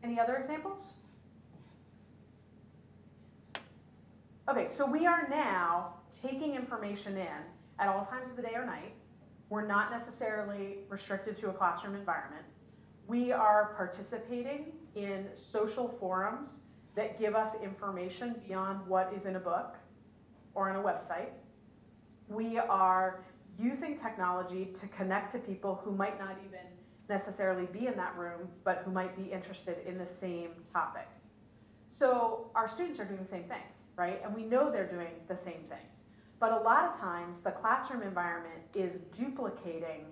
Any other examples? Okay, so we are now taking information in at all times of the day or night. We're not necessarily restricted to a classroom environment. We are participating in social forums that give us information beyond what is in a book or on a website. We are using technology to connect to people who might not even necessarily be in that room, but who might be interested in the same topic. So our students are doing the same things, right? And we know they're doing the same things. But a lot of times, the classroom environment is duplicating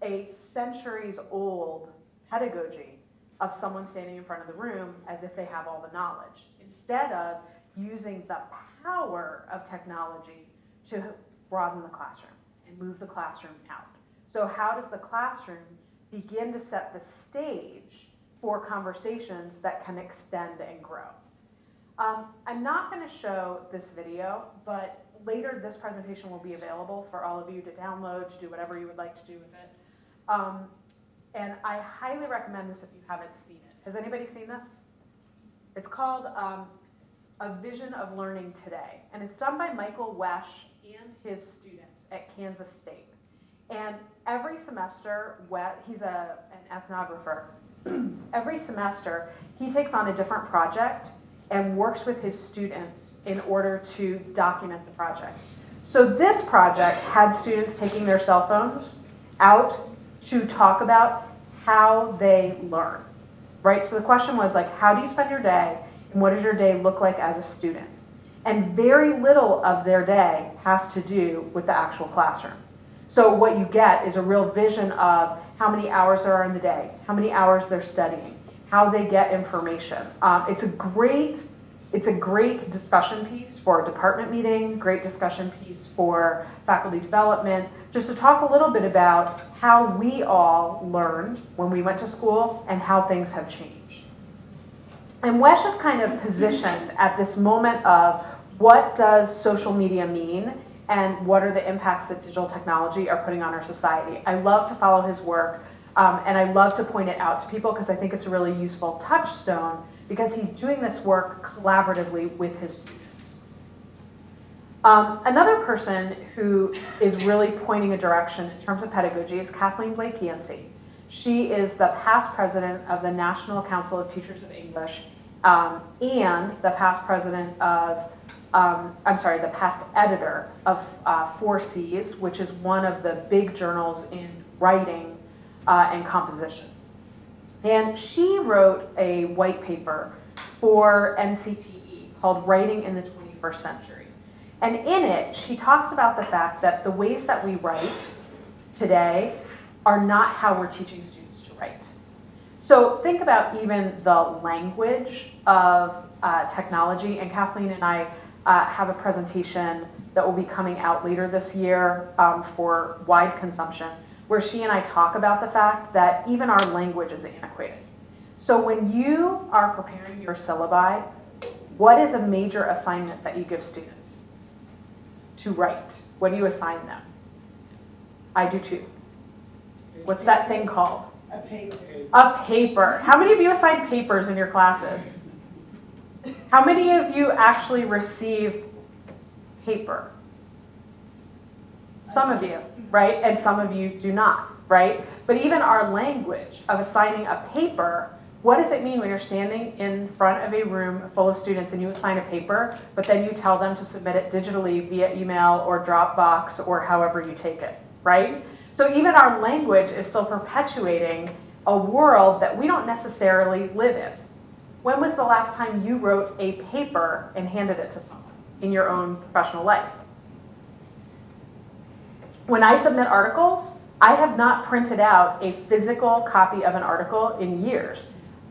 a centuries-old pedagogy of someone standing in front of the room as if they have all the knowledge, instead of using the power of technology to broaden the classroom and move the classroom out. So how does the classroom begin to set the stage for conversations that can extend and grow? I'm not going to show this video, but later this presentation will be available for all of you to download, to do whatever you would like to do with it. And I highly recommend this if you haven't seen it. Has anybody seen this? It's called A Vision of Learning Today. And it's done by Michael Wesch and his students at Kansas State. And every semester, he's an ethnographer. Every semester, he takes on a different project and works with his students in order to document the project. So this project had students taking their cell phones out to talk about how they learn, right? So the question was like, how do you spend your day, and what does your day look like as a student? And very little of their day has to do with the actual classroom. So what you get is a real vision of how many hours there are in the day, how many hours they're studying, how they get information. It's a great discussion piece for a department meeting, great discussion piece for faculty development, just to talk a little bit about how we all learned when we went to school and how things have changed. And Wesch is kind of positioned at this moment of what does social media mean and what are the impacts that digital technology are putting on our society. I love to follow his work, and I love to point it out to people because I think it's a really useful touchstone, because he's doing this work collaboratively with his students. Another person who is really pointing a direction in terms of pedagogy is Kathleen Yancey. She is the past president of the National Council of Teachers of English and the past president of, the past editor of 4Cs, which is one of the big journals in writing and composition. And she wrote a white paper for NCTE called Writing in the 21st Century. And in it, she talks about the fact that the ways that we write today are not how we're teaching students to write. So think about even the language of technology, and Kathleen and I have a presentation that will be coming out later this year for wide consumption, where she and I talk about the fact that even our language is antiquated. So when you are preparing your syllabi, what is a major assignment that you give students? To write. What do you assign them? I do too. What's that thing called? A paper. A paper. How many of you assign papers in your classes? How many of you actually receive paper? Some of you, right? And some of you do not, right? But even our language of assigning a paper, what does it mean when you're standing in front of a room full of students and you assign a paper, but then you tell them to submit it digitally via email or Dropbox or however you take it, right? So even our language is still perpetuating a world that we don't necessarily live in. When was the last time you wrote a paper and handed it to someone in your own professional life? When I submit articles, I have not printed out a physical copy of an article in years.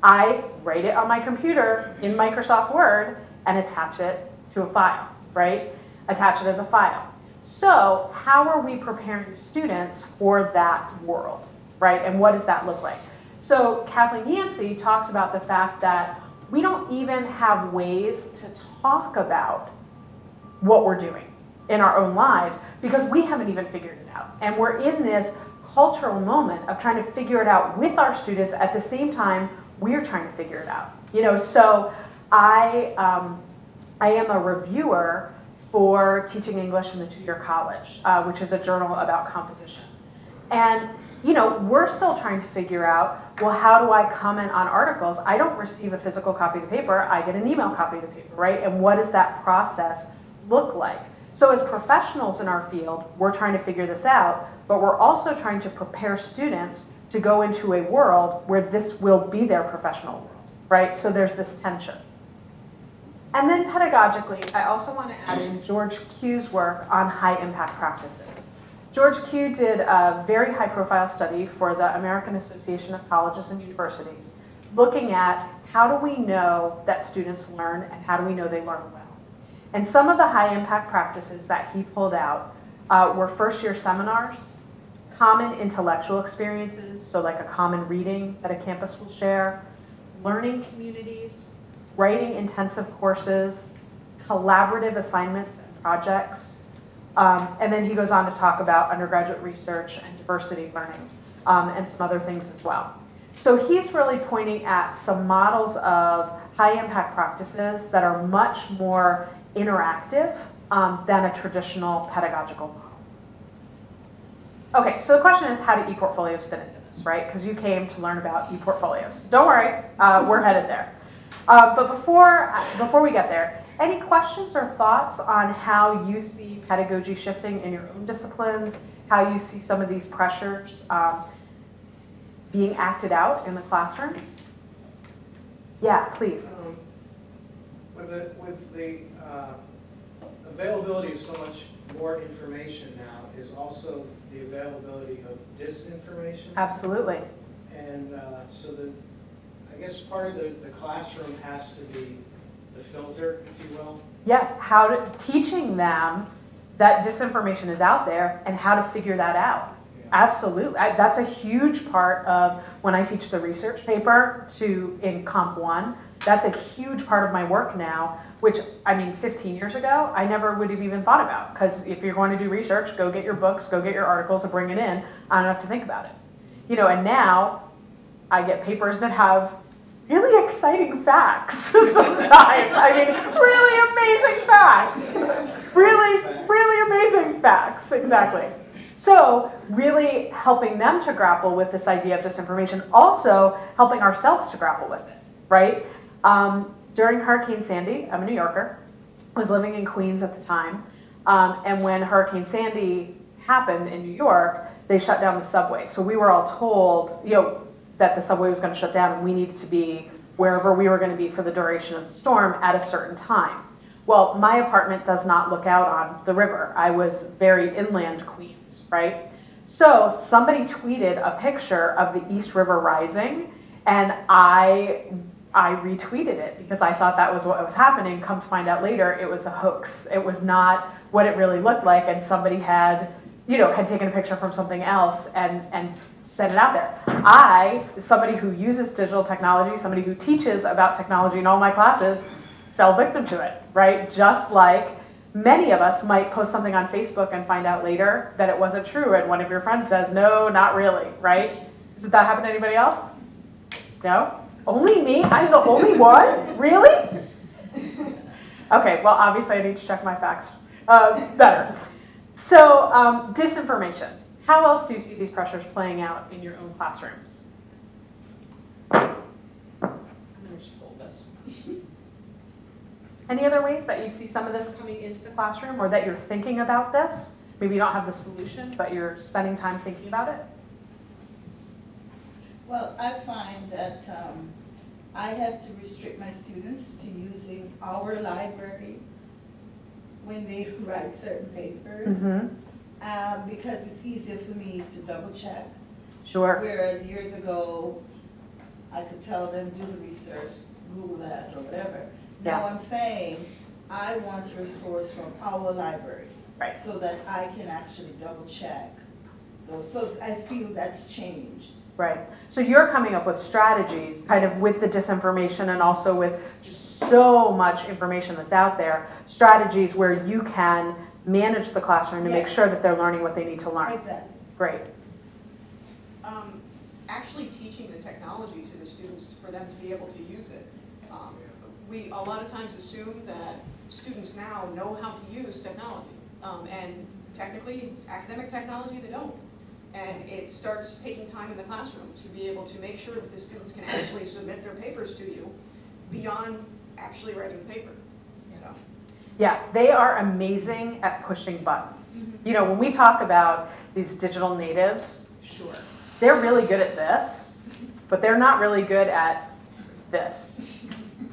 I write it on my computer in Microsoft Word and attach it to a file, right? Attach it as a file. So how are we preparing students for that world, right? And what does that look like? So Kathleen Yancey talks about the fact that we don't even have ways to talk about what we're doing in our own lives because we haven't even figured it out. And we're in this cultural moment of trying to figure it out with our students at the same time we are trying to figure it out. You know, so I am a reviewer for Teaching English in the Two-Year College, which is a journal about composition. And, you know, we're still trying to figure out, well, how do I comment on articles? I don't receive a physical copy of the paper, I get an email copy of the paper, right? And what does that process look like? So as professionals in our field, we're trying to figure this out, but we're also trying to prepare students to go into a world where this will be their professional world, right? So there's this tension. And then pedagogically, I also want to add in George Q's work on high impact practices. George Q did a very high profile study for the American Association of Colleges and Universities, looking at how do we know that students learn and how do we know they learn well. And some of the high impact practices that he pulled out were first year seminars, common intellectual experiences, so like a common reading that a campus will share, learning communities, writing intensive courses, collaborative assignments and projects, and then he goes on to talk about undergraduate research and diversity learning and some other things as well. So he's really pointing at some models of high impact practices that are much more interactive than a traditional pedagogical model. Okay, so the question is, how do ePortfolios fit into this, right? Because you came to learn about ePortfolios. Don't worry, we're headed there. But before we get there, any questions or thoughts on how you see pedagogy shifting in your own disciplines, how you see some of these pressures being acted out in the classroom? Yeah, please. With the availability of so much more information now is also the availability of disinformation. Absolutely. And so I guess part of the classroom has to be the filter, if you will. Yeah, teaching them that disinformation is out there and how to figure that out. Yeah. Absolutely. That's a huge part of when I teach the research paper in Comp 1. That's a huge part of my work now, which, I mean, 15 years ago, I never would have even thought about. Because if you're going to do research, go get your books, go get your articles, and bring it in. I don't have to think about it. You know, and now I get papers that have really exciting facts sometimes. I mean, really amazing facts. Really amazing facts, exactly. So really helping them to grapple with this idea of disinformation, also helping ourselves to grapple with it, right? During Hurricane Sandy, I'm a New Yorker, I was living in Queens at the time, and when Hurricane Sandy happened in New York, they shut down the subway. So we were all told, you know, that the subway was going to shut down and we needed to be wherever we were going to be for the duration of the storm at a certain time. Well, my apartment does not look out on the river. I was very inland Queens, right? So somebody tweeted a picture of the East River rising, and I retweeted it because I thought that was what was happening. Come to find out later, it was a hoax. It was not what it really looked like, and somebody had taken a picture from something else and set it out there. I, somebody who uses digital technology, somebody who teaches about technology in all my classes, fell victim to it, right? Just like many of us might post something on Facebook and find out later that it wasn't true, and one of your friends says, no, not really, right? Does that happen to anybody else? No? Only me? I'm the only one? Really? Okay, well, obviously I need to check my facts better. So, disinformation. How else do you see these pressures playing out in your own classrooms? I'm going to just hold this. Any other ways that you see some of this coming into the classroom, or that you're thinking about this? Maybe you don't have the solution, but you're spending time thinking about it? Well, I find that I have to restrict my students to using our library when they write certain papers. Mm-hmm. Because it's easier for me to double check. Sure. Whereas years ago, I could tell them, do the research, Google that or whatever. Yeah. Now I'm saying, I want your source from our library. Right. So that I can actually double check those. So I feel that's changed. Right. So you're coming up with strategies kind of with the disinformation and also with just so much information that's out there, strategies where you can manage the classroom to make sure that they're learning what they need to learn. Exactly. Great. Actually teaching the technology to the students for them to be able to use it. We a lot of times assume that students now know how to use technology, and technically, academic technology, they don't. And it starts taking time in the classroom to be able to make sure that the students can actually submit their papers to you beyond actually writing the paper. So. Yeah, they are amazing at pushing buttons. You know, when we talk about these digital natives, Sure. they're really good at this, but they're not really good at this,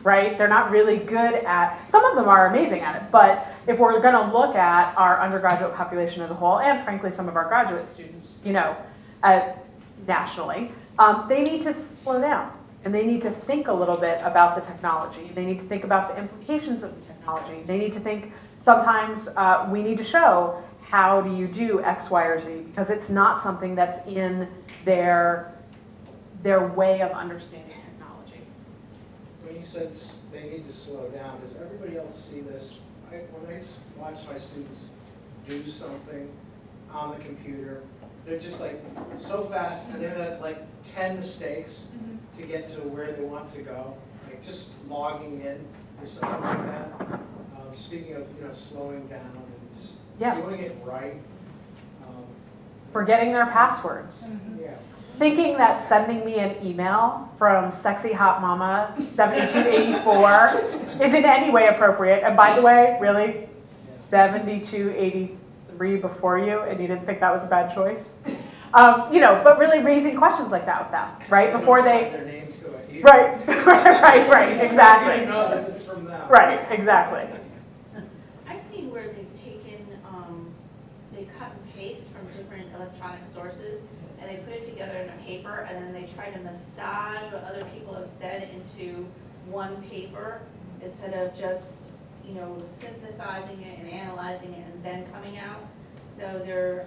right? They're not really good at, some of them are amazing at it, but if we're gonna look at our undergraduate population as a whole, and frankly some of our graduate students, you know, nationally, they need to slow down. And they need to think a little bit about the technology. They need to think about the implications of the technology. They need to think, sometimes we need to show how do you do X, Y, or Z, because it's not something that's in their way of understanding technology. When you said they need to slow down, does everybody else see this? When I watch my students do something on the computer, they're just like so fast, and they're at like 10 mistakes to get to where they want to go, like just logging in or something like that. Speaking of, you know, slowing down and just doing it right. Forgetting their passwords. Yeah. Thinking that sending me an email from Sexy Hot Mama 7284 is in any way appropriate. And by the way, really, 7283 before you, and you didn't think that was a bad choice? You know, but really raising questions like that with them, right? Before they, their names to it. right, exactly. You know that it's from them. Right, exactly. I've seen where they've taken, they cut and paste from different electronic sources, and they put it together in a paper, and then they try to massage what other people have said into one paper instead of just, you know, synthesizing it and analyzing it and then coming out. So they're,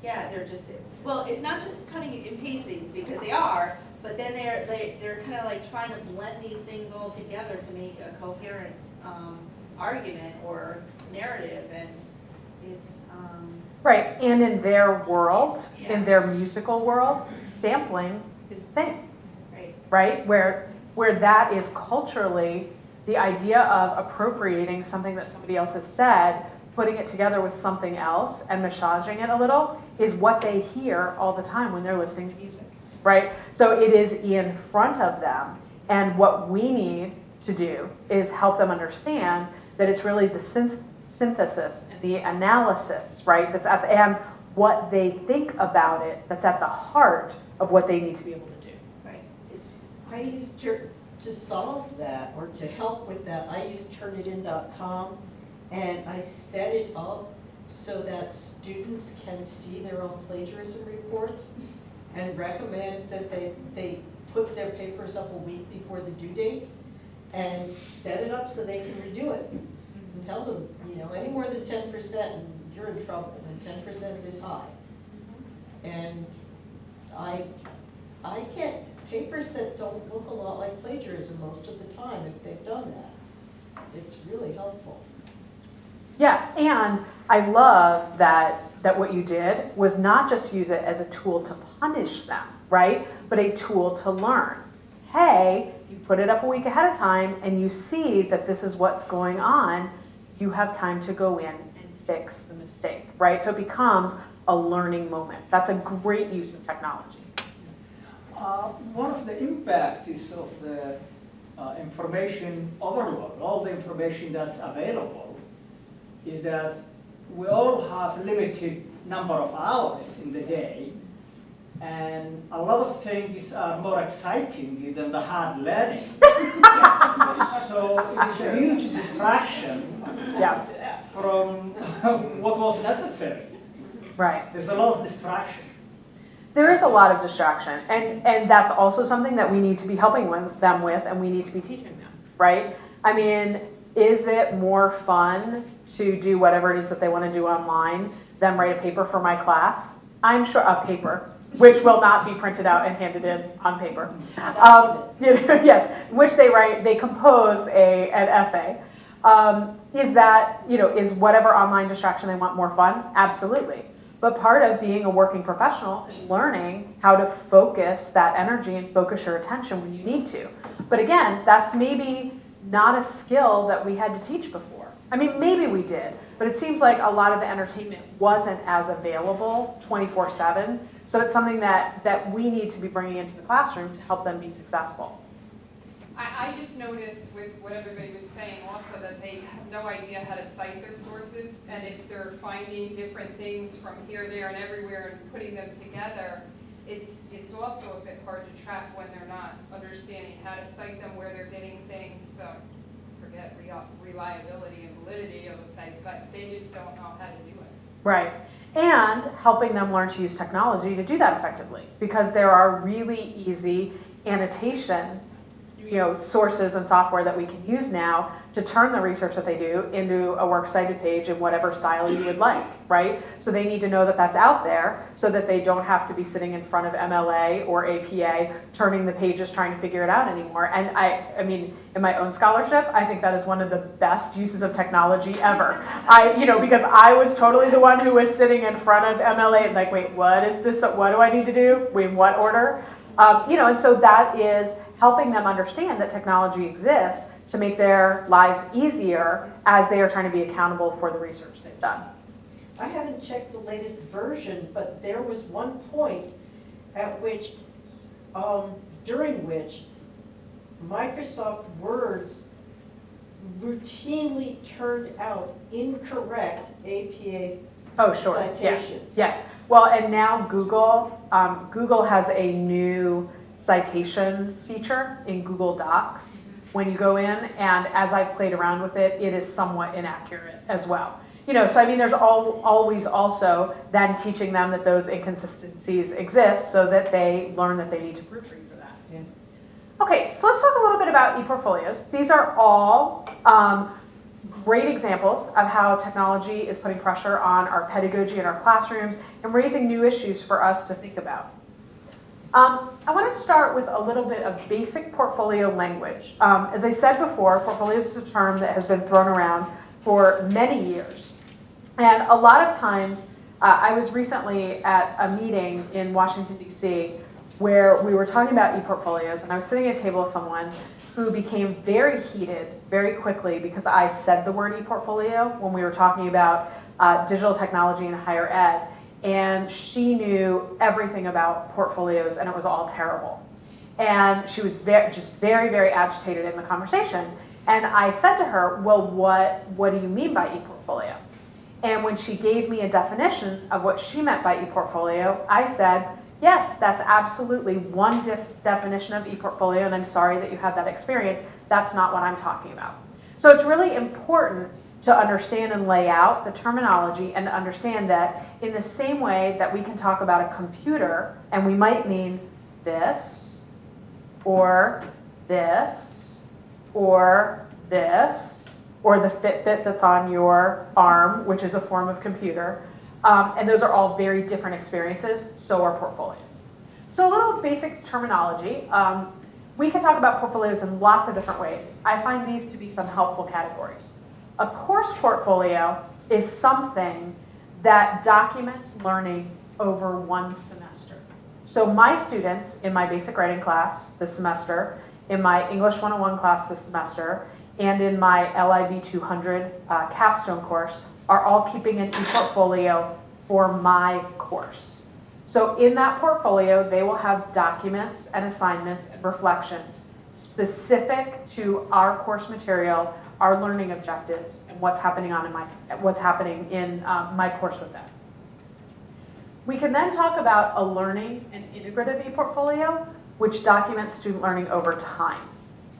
yeah, they're just, well, it's not just cutting and pasting, because they are, but then they're kind of like trying to blend these things all together to make a coherent argument or narrative, and it's Right, and in their world, Yeah. in their musical world, sampling is a thing, right. right? Where that is culturally the idea of appropriating something that somebody else has said, putting it together with something else and massaging it a little is what they hear all the time when they're listening to music, right? So it is in front of them, and what we need to do is help them understand that it's really the synthesis and the analysis, right, that's at the, and what they think about it that's at the heart of what they need to be able to do. Right. I used to solve that, or to help with that, I used Turnitin.com, and I set it up so that students can see their own plagiarism reports and recommend that they put their papers up a week before the due date and set it up so they can redo it. And tell them, you know, any more than 10% and you're in trouble, and 10% is high. And I get papers that don't look a lot like plagiarism most of the time if they've done that. It's really helpful. Yeah, and I love that what you did was not just use it as a tool to punish them, right? But a tool to learn. Hey, you put it up a week ahead of time and you see that this is what's going on, you have time to go in and fix the mistake, right? So it becomes a learning moment. That's a great use of technology. One of the impacts is of the information overload, all the information that's available, is that we all have limited number of hours in the day, and a lot of things are more exciting than the hard learning. So it's a huge distraction from what was necessary. Right. There's a lot of distraction. There is a lot of distraction, and that's also something that we need to be helping them with, and we need to be teaching them, right? I mean, is it more fun to do whatever it is that they want to do online than write a paper for my class? I'm sure, a paper, which will not be printed out and handed in on paper. Yes, which they compose an essay. Is that, is whatever online distraction they want more fun? Absolutely. But part of being a working professional is learning how to focus that energy and focus your attention when you need to. But again, that's maybe not a skill that we had to teach before. I mean, maybe we did, but it seems like a lot of the entertainment wasn't as available 24/7. So it's something that we need to be bringing into the classroom to help them be successful. I just noticed with what everybody was saying also that they have no idea how to cite their sources, and if they're finding different things from here, there, and everywhere and putting them together, it's also a bit hard to track when they're not understanding how to cite them, where they're getting things, forget reliability and validity of a site, but they just don't know how to do it. Right. And helping them learn to use technology to do that effectively, because there are really easy annotation sources and software that we can use now to turn the research that they do into a works cited page in whatever style you would like, right? So they need to know that that's out there so that they don't have to be sitting in front of MLA or APA turning the pages trying to figure it out anymore. And I mean, in my own scholarship, I think that is one of the best uses of technology ever. Because I was totally the one who was sitting in front of MLA and like, wait, what is this? What do I need to do? In what order? And so that is helping them understand that technology exists to make their lives easier as they are trying to be accountable for the research they've done. I haven't checked the latest version, but there was one point at which, during which Microsoft Words routinely turned out incorrect APA citations. Yes. Well, and now Google has a new citation feature in Google Docs when you go in, and as I've played around with it, it is somewhat inaccurate as well. So I mean, there's always also then teaching them that those inconsistencies exist so that they learn that they need to proofread for that. Yeah. Okay, so let's talk a little bit about ePortfolios. These are all great examples of how technology is putting pressure on our pedagogy and our classrooms and raising new issues for us to think about. I want to start with a little bit of basic portfolio language. As I said before, portfolios is a term that has been thrown around for many years. And a lot of times, I was recently at a meeting in Washington, D.C., where we were talking about ePortfolios, and I was sitting at a table with someone who became very heated very quickly because I said the word ePortfolio when we were talking about digital technology in higher ed. And she knew everything about portfolios, and it was all terrible. And she was just very, very agitated in the conversation. And I said to her, well, what do you mean by ePortfolio? And when she gave me a definition of what she meant by ePortfolio, I said, yes, that's absolutely one definition of ePortfolio, and I'm sorry that you had that experience. That's not what I'm talking about. So it's really important to understand and lay out the terminology and to understand that in the same way that we can talk about a computer and we might mean this or this or this or the Fitbit that's on your arm, which is a form of computer, and those are all very different experiences, so are portfolios. So a little basic terminology. We can talk about portfolios in lots of different ways. I find these to be some helpful categories. A course portfolio is something that documents learning over one semester. So my students in my basic writing class this semester, in my English 101 class this semester, and in my LIB 200 capstone course are all keeping an ePortfolio for my course. So in that portfolio, they will have documents and assignments and reflections specific to our course material, our learning objectives, and what's happening in my course with them. We can then talk about a learning and integrative ePortfolio, which documents student learning over time.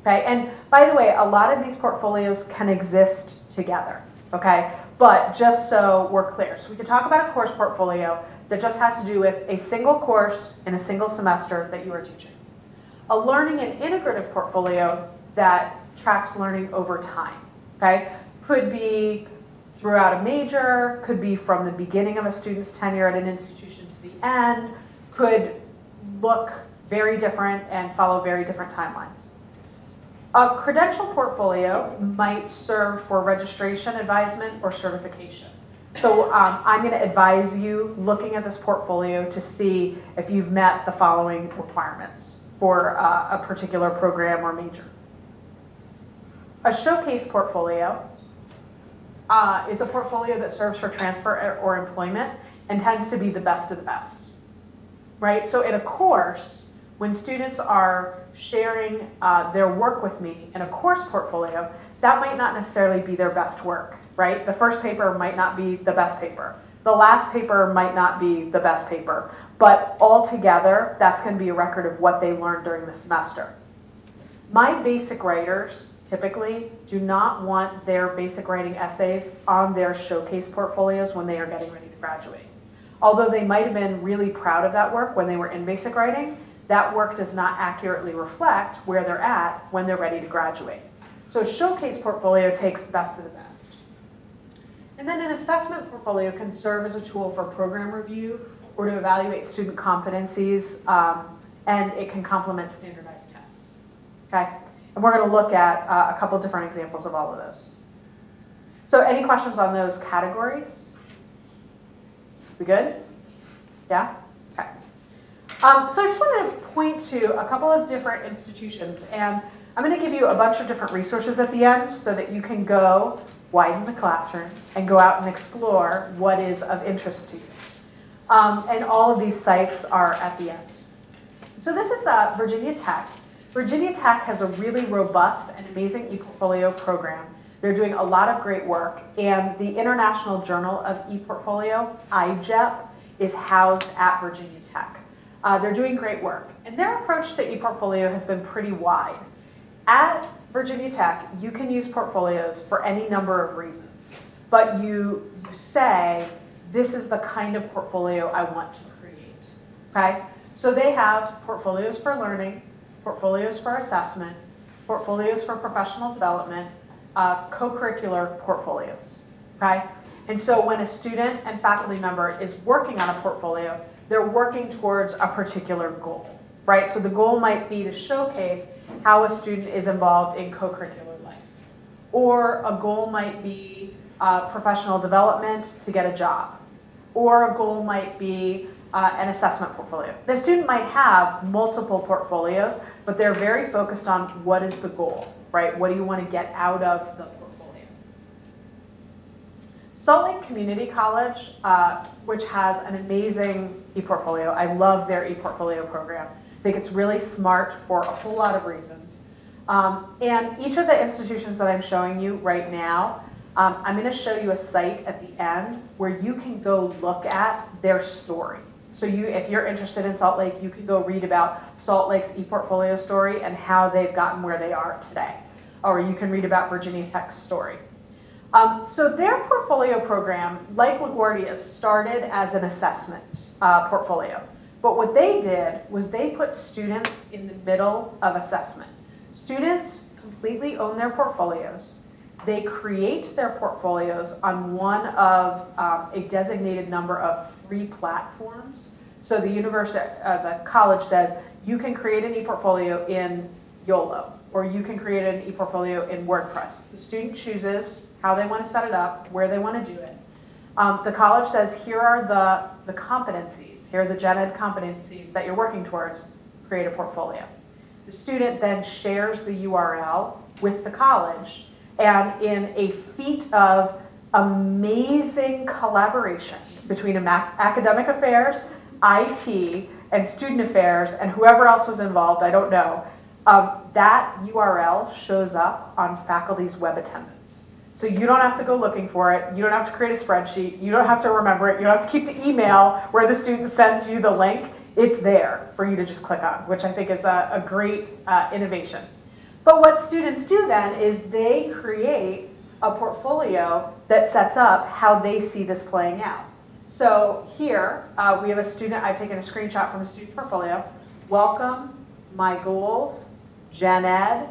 Okay, and by the way, a lot of these portfolios can exist together. Okay, but just so we're clear, so we can talk about a course portfolio that just has to do with a single course in a single semester that you are teaching. A learning and integrative portfolio that tracks learning over time, okay? Could be throughout a major, could be from the beginning of a student's tenure at an institution to the end, could look very different and follow very different timelines. A credential portfolio might serve for registration, advisement, or certification. So I'm going to advise you looking at this portfolio to see if you've met the following requirements for a particular program or major. A showcase portfolio is a portfolio that serves for transfer or employment and tends to be the best of the best, right? So in a course, when students are sharing their work with me in a course portfolio, that might not necessarily be their best work, right? The first paper might not be the best paper. The last paper might not be the best paper, but altogether, that's going to be a record of what they learned during the semester. My basic writers typically do not want their basic writing essays on their showcase portfolios when they are getting ready to graduate. Although they might have been really proud of that work when they were in basic writing, that work does not accurately reflect where they're at when they're ready to graduate. So a showcase portfolio takes best of the best. And then an assessment portfolio can serve as a tool for program review or to evaluate student competencies, and it can complement standardized tests, okay? And we're gonna look at a couple different examples of all of those. So any questions on those categories? We good? Yeah? Okay. So I just want to point to a couple of different institutions, and I'm going to give you a bunch of different resources at the end so that you can go widen the classroom and go out and explore what is of interest to you. And all of these sites are at the end. So this is Virginia Tech. Virginia Tech has a really robust and amazing ePortfolio program. They're doing a lot of great work, and the International Journal of ePortfolio, IJEP, is housed at Virginia Tech. They're doing great work, and their approach to ePortfolio has been pretty wide. At Virginia Tech, you can use portfolios for any number of reasons, but you say, this is the kind of portfolio I want to create, okay? So they have portfolios for learning, portfolios for assessment, portfolios for professional development, co-curricular portfolios, okay? And so when a student and faculty member is working on a portfolio, they're working towards a particular goal, right? So the goal might be to showcase how a student is involved in co-curricular life. Or a goal might be professional development to get a job. Or a goal might be an assessment portfolio. The student might have multiple portfolios, but they're very focused on what is the goal, right? What do you want to get out of the portfolio? Salt Lake Community College, which has an amazing ePortfolio. I love their ePortfolio program. I think it's really smart for a whole lot of reasons. And each of the institutions that I'm showing you right now, I'm going to show you a site at the end where you can go look at their story. So if you're interested in Salt Lake, you can go read about Salt Lake's ePortfolio story and how they've gotten where they are today. Or you can read about Virginia Tech's story. So their portfolio program, like LaGuardia's, started as an assessment portfolio. But what they did was they put students in the middle of assessment. Students completely own their portfolios. They create their portfolios on one of a designated number of free platforms. So the college says, you can create an ePortfolio in YOLO, or you can create an ePortfolio in WordPress. The student chooses how they want to set it up, where they want to do it. The college says, here are the competencies, here are the gen ed competencies that you're working towards, create a portfolio. The student then shares the URL with the college, and in a feat of amazing collaboration between academic affairs, IT, and student affairs, and whoever else was involved, I don't know, that URL shows up on faculty's web attendance. So you don't have to go looking for it. You don't have to create a spreadsheet. You don't have to remember it. You don't have to keep the email where the student sends you the link. It's there for you to just click on, which I think is a great innovation. But what students do then is they create a portfolio that sets up how they see this playing out. So here we have a student, I've taken a screenshot from a student portfolio. Welcome, my goals, gen ed,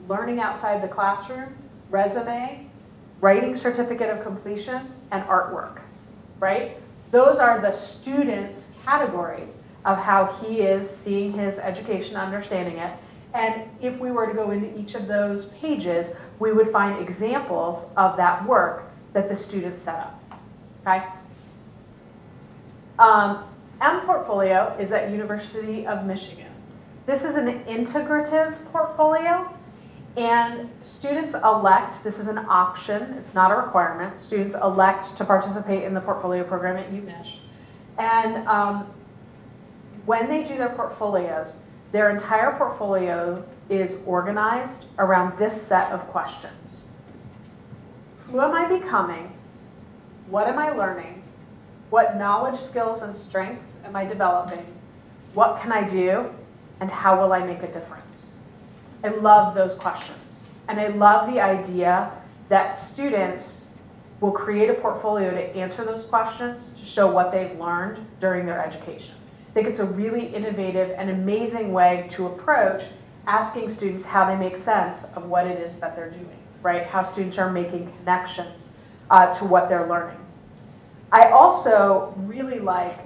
learning outside the classroom, resume, writing certificate of completion, and artwork, right? Those are the student's categories of how he is seeing his education, understanding it. And if we were to go into each of those pages, we would find examples of that work that the student set up, okay? ePortfolio is at University of Michigan. This is an integrative portfolio, and students elect, this is an option, it's not a requirement, students elect to participate in the portfolio program at UMich. And when they do their portfolios, their entire portfolio is organized around this set of questions. Who am I becoming? What am I learning? What knowledge, skills, and strengths am I developing? What can I do? And how will I make a difference? I love those questions. And I love the idea that students will create a portfolio to answer those questions to show what they've learned during their education. I think it's a really innovative and amazing way to approach asking students how they make sense of what it is that they're doing, right? How students are making connections to what they're learning. I also really like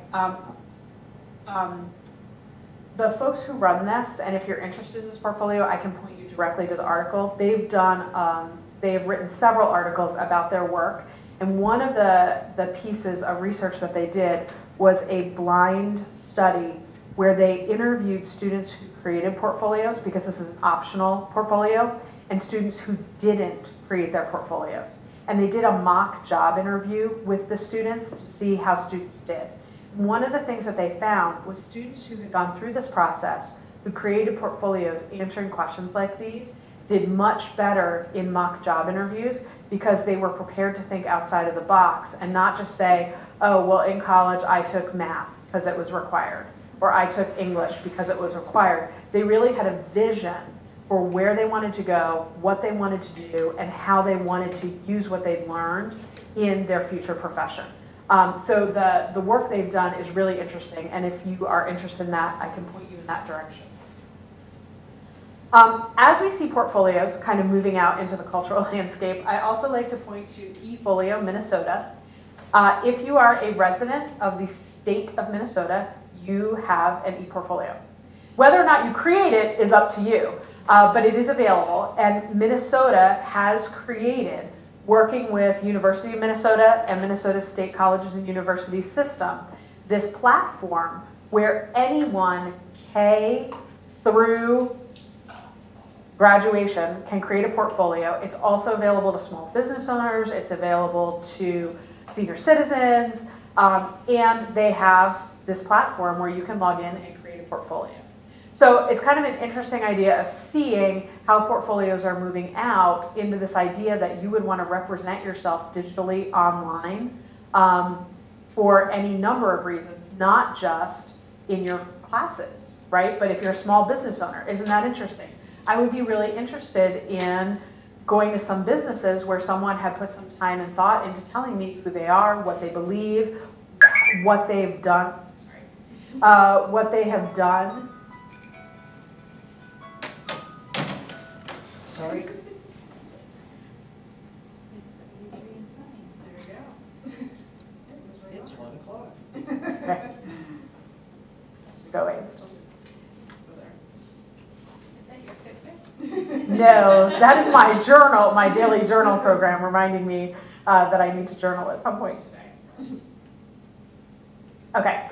the folks who run this, and if you're interested in this portfolio, I can point you directly to the article. They've written several articles about their work, and one of the pieces of research that they did was a blind study where they interviewed students who created portfolios, because this is an optional portfolio, and students who didn't create their portfolios. And they did a mock job interview with the students to see how students did. One of the things that they found was students who had gone through this process, who created portfolios answering questions like these, did much better in mock job interviews because they were prepared to think outside of the box and not just say, oh, well, in college I took math because it was required, or I took English because it was required. They really had a vision for where they wanted to go, what they wanted to do, and how they wanted to use what they'd learned in their future profession. So the work they've done is really interesting, and if you are interested in that, I can point you in that direction. As we see portfolios kind of moving out into the cultural landscape, I also like to point to ePortfolio Minnesota. If you are a resident of the state of Minnesota, you have an ePortfolio. Whether or not you create it is up to you, but it is available, and Minnesota has created, working with University of Minnesota and Minnesota State Colleges and Universities system, this platform where anyone K through graduation can create a portfolio. It's also available to small business owners, it's available to senior citizens, and they have this platform where you can log in and create a portfolio. So it's kind of an interesting idea of seeing how portfolios are moving out into this idea that you would want to represent yourself digitally online for any number of reasons, not just in your classes, right? But if you're a small business owner, isn't that interesting? I would be really interested in going to some businesses where someone had put some time and thought into telling me who they are, what they believe, what they've done, what they have done. Sorry. It's 1 o'clock. Okay. Go away. It's still No, that is my journal, my daily journal program reminding me that I need to journal at some point today. Okay,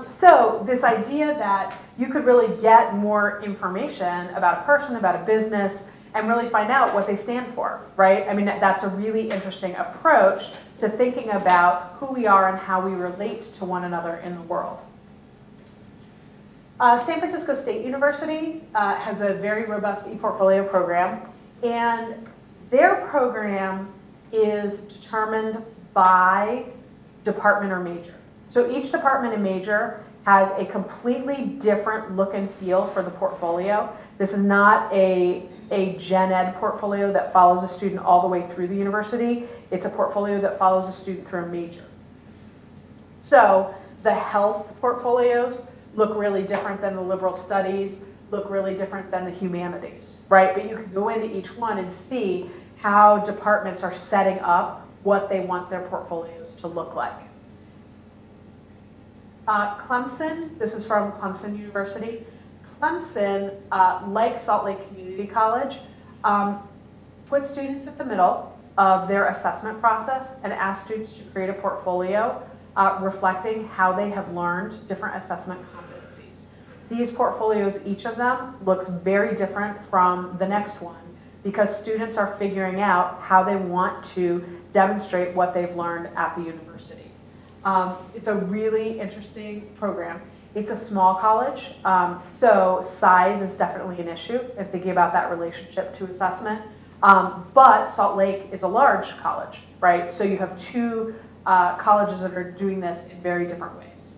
so this idea that you could really get more information about a person, about a business, and really find out what they stand for, right? I mean, that's a really interesting approach to thinking about who we are and how we relate to one another in the world. San Francisco State University has a very robust ePortfolio program, and their program is determined by department or major. So each department and major has a completely different look and feel for the portfolio. This is not a gen ed portfolio that follows a student all the way through the university. It's a portfolio that follows a student through a major. So the health portfolios look really different than the liberal studies, look really different than the humanities, right? But you can go into each one and see how departments are setting up what they want their portfolios to look like. Clemson, this is from Clemson University. Clemson, like Salt Lake Community College, puts students at the middle of their assessment process and ask students to create a portfolio reflecting how they have learned different assessment competencies. These portfolios, each of them, looks very different from the next one because students are figuring out how they want to demonstrate what they've learned at the university. It's a really interesting program. It's a small college, so size is definitely an issue if thinking about that relationship to assessment. But Salt Lake is a large college, right? So you have two colleges that are doing this in very different ways.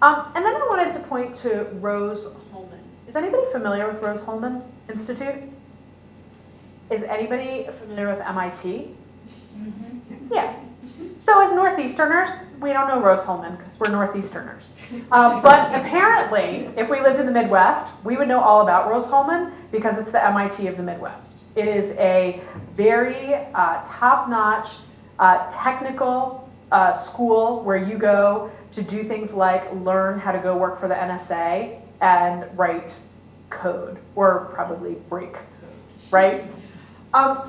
And then I wanted to point to Rose-Hulman. Is anybody familiar with Rose-Hulman Institute? Is anybody familiar with MIT? Mm-hmm. Yeah. So as Northeasterners, we don't know Rose-Hulman because we're Northeasterners. But apparently, if we lived in the Midwest, we would know all about Rose-Hulman because it's the MIT of the Midwest. It is a very top-notch technical school where you go to do things like learn how to go work for the NSA and write code, or probably break code, right?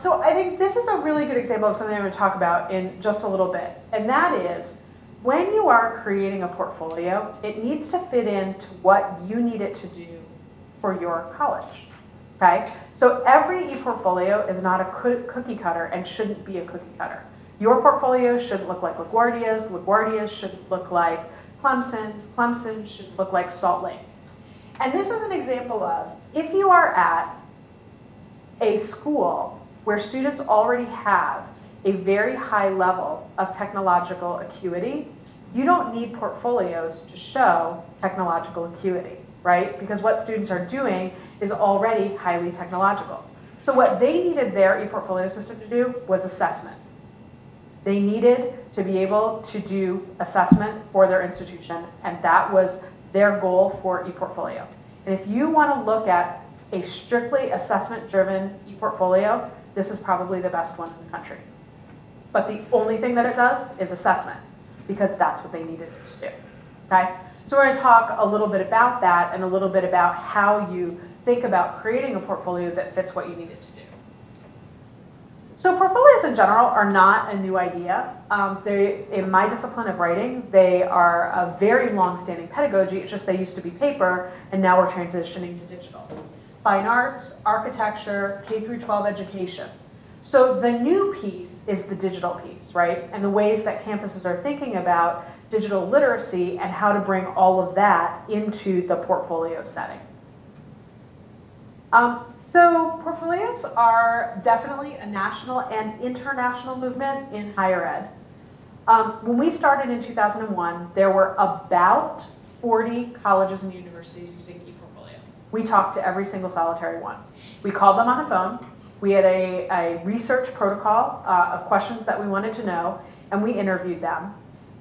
So I think this is a really good example of something I'm going to talk about in just a little bit, and that is when you are creating a portfolio, it needs to fit into what you need it to do for your college, okay? So every ePortfolio is not a cookie cutter and shouldn't be a cookie cutter. Your portfolio shouldn't look like LaGuardia's, LaGuardia's shouldn't look like Clemson's, Clemson should look like Salt Lake. And this is an example of, if you are at a school where students already have a very high level of technological acuity, you don't need portfolios to show technological acuity, right? Because what students are doing is already highly technological. So what they needed their ePortfolio system to do was assessment. They needed to be able to do assessment for their institution, and that was their goal for ePortfolio. And if you want to look at a strictly assessment-driven ePortfolio, this is probably the best one in the country. But the only thing that it does is assessment, because that's what they needed it to do, okay? So we're going to talk a little bit about that and a little bit about how you think about creating a portfolio that fits what you need it to do. So portfolios in general are not a new idea. In my discipline of writing, they are a very long-standing pedagogy. It's just they used to be paper, and now we're transitioning to digital. Fine arts, architecture, K through 12 education. So the new piece is the digital piece, right? And the ways that campuses are thinking about digital literacy and how to bring all of that into the portfolio setting. So portfolios are definitely a national and international movement in higher ed. When we started in 2001, there were about 40 colleges and universities using ePortfolio. We talked to every single solitary one. We called them on the phone. We had a research protocol of questions that we wanted to know, and we interviewed them.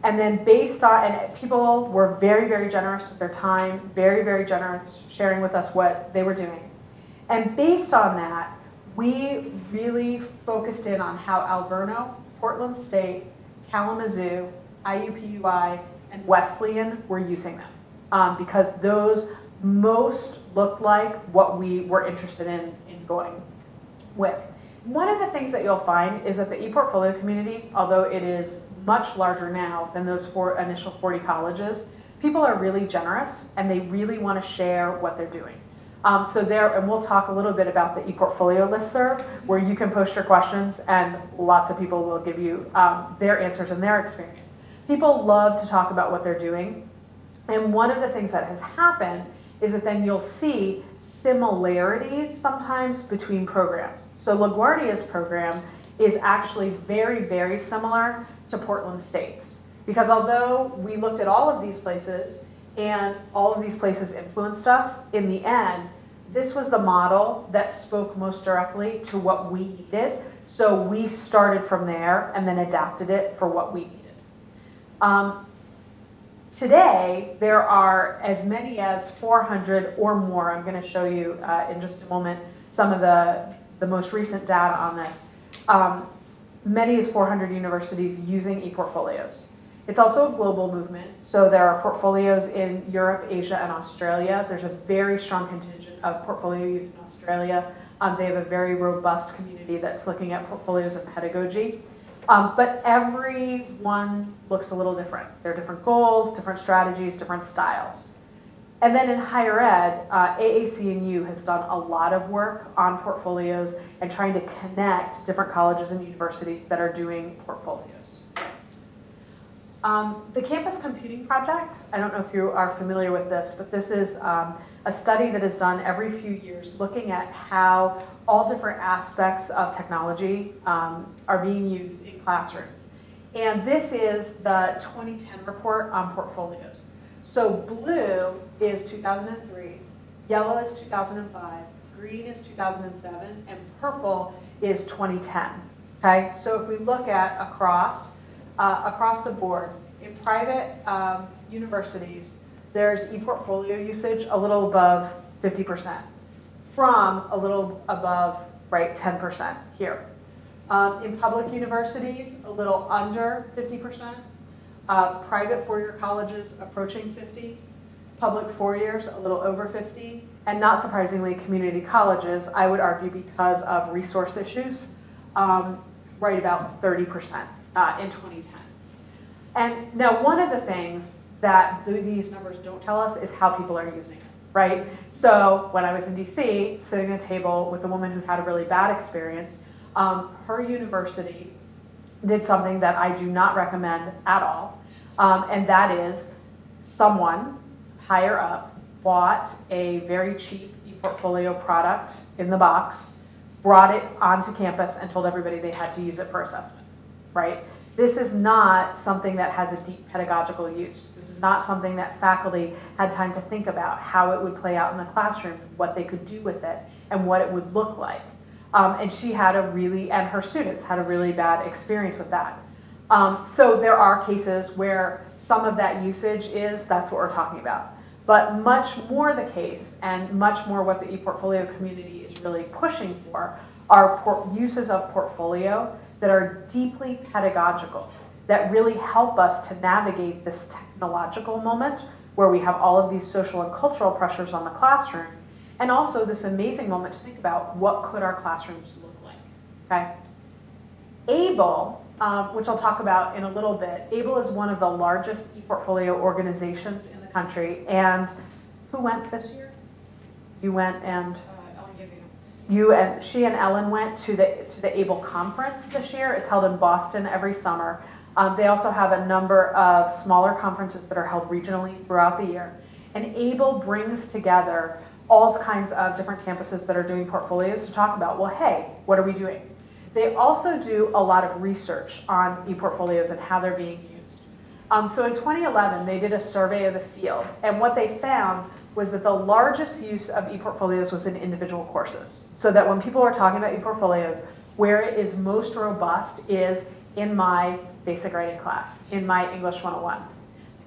And then based on, and people were very, very generous with their time, very, very generous sharing with us what they were doing. And based on that, we really focused in on how Alverno, Portland State, Kalamazoo, IUPUI, and Wesleyan were using them because those most looked like what we were interested in going with. One of the things that you'll find is that the ePortfolio community, although it is much larger now than those initial 40 colleges, people are really generous and they really want to share what they're doing. And we'll talk a little bit about the ePortfolio listserv, where you can post your questions and lots of people will give you their answers and their experience. People love to talk about what they're doing. And one of the things that has happened is that then you'll see similarities sometimes between programs. So LaGuardia's program is actually very, very similar to Portland State's. Because although we looked at all of these places, and all of these places influenced us, in the end, this was the model that spoke most directly to what we needed. So we started from there and then adapted it for what we needed. Today, there are as many as 400 or more. I'm going to show you in just a moment some of the most recent data on this. Many as 400 universities using ePortfolios. It's also a global movement, so there are portfolios in Europe, Asia, and Australia. There's a very strong contingent of portfolio use in Australia. They have a very robust community that's looking at portfolios of pedagogy. But everyone looks a little different. There are different goals, different strategies, different styles. And then in higher ed, AAC&U has done a lot of work on portfolios and trying to connect different colleges and universities that are doing portfolios. The Campus Computing Project, I don't know if you are familiar with this, but this is a study that is done every few years looking at how all different aspects of technology are being used in classrooms. And this is the 2010 report on portfolios. So blue is 2003, yellow is 2005, green is 2007, and purple is 2010. Okay, so if we look at across the board, in private universities, there's ePortfolio usage a little above 50%, from a little above, right, 10% here. In public universities, a little under 50%. Private four-year colleges approaching 50, public 4 years a little over 50, and not surprisingly, community colleges, I would argue because of resource issues, right about 30% in 2010. And now one of the things that these numbers don't tell us is how people are using it, right? So when I was in DC, sitting at a table with a woman who had a really bad experience, her university did something that I do not recommend at all. And that is someone higher up bought a very cheap ePortfolio product in the box, brought it onto campus, and told everybody they had to use it for assessment, right? This is not something that has a deep pedagogical use. This is not something that faculty had time to think about how it would play out in the classroom, what they could do with it, and what it would look like. And she had and her students had a really bad experience with that. So there are cases where some of that usage that's what we're talking about. But much more the case, and much more what the ePortfolio community is really pushing for, are uses of portfolio that are deeply pedagogical, that really help us to navigate this technological moment where we have all of these social and cultural pressures on the classroom, and also this amazing moment to think about what could our classrooms look like, okay? ABLE, which I'll talk about in a little bit, ABLE is one of the largest ePortfolio organizations in the country, and who went this year? You went, and she and Ellen went to the ABLE conference this year. It's held in Boston every summer. They also have a number of smaller conferences that are held regionally throughout the year. And ABLE brings together all kinds of different campuses that are doing portfolios to talk about, well, hey, what are we doing? They also do a lot of research on ePortfolios and how they're being used. So in 2011, they did a survey of the field, and what they found was that the largest use of ePortfolios was in individual courses. So that when people are talking about ePortfolios, where it is most robust is in my basic writing class, in my English 101,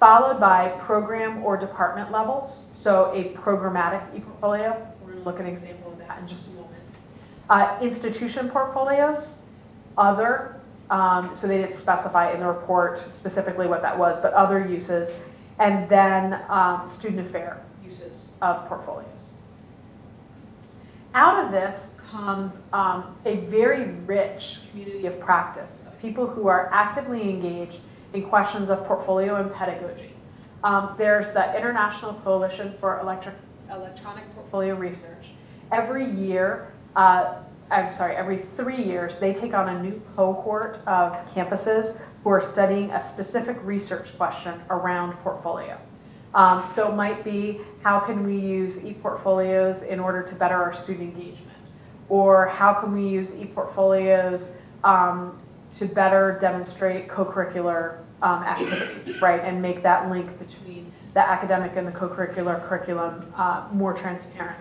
followed by program or department levels, so a programmatic ePortfolio. We're going to look at an example of that in just a moment. Institution portfolios, other, so they didn't specify in the report specifically what that was, but other uses, and then student affair uses of portfolios. Out of this comes a very rich community of practice of people who are actively engaged in questions of portfolio and pedagogy. There's the International Coalition for Electronic Portfolio Research. Every 3 years, they take on a new cohort of campuses who are studying a specific research question around portfolio. So it might be, how can we use ePortfolios in order to better our student engagement? Or how can we use ePortfolios to better demonstrate co-curricular activities, right? And make that link between the academic and the co-curricular curriculum more transparent.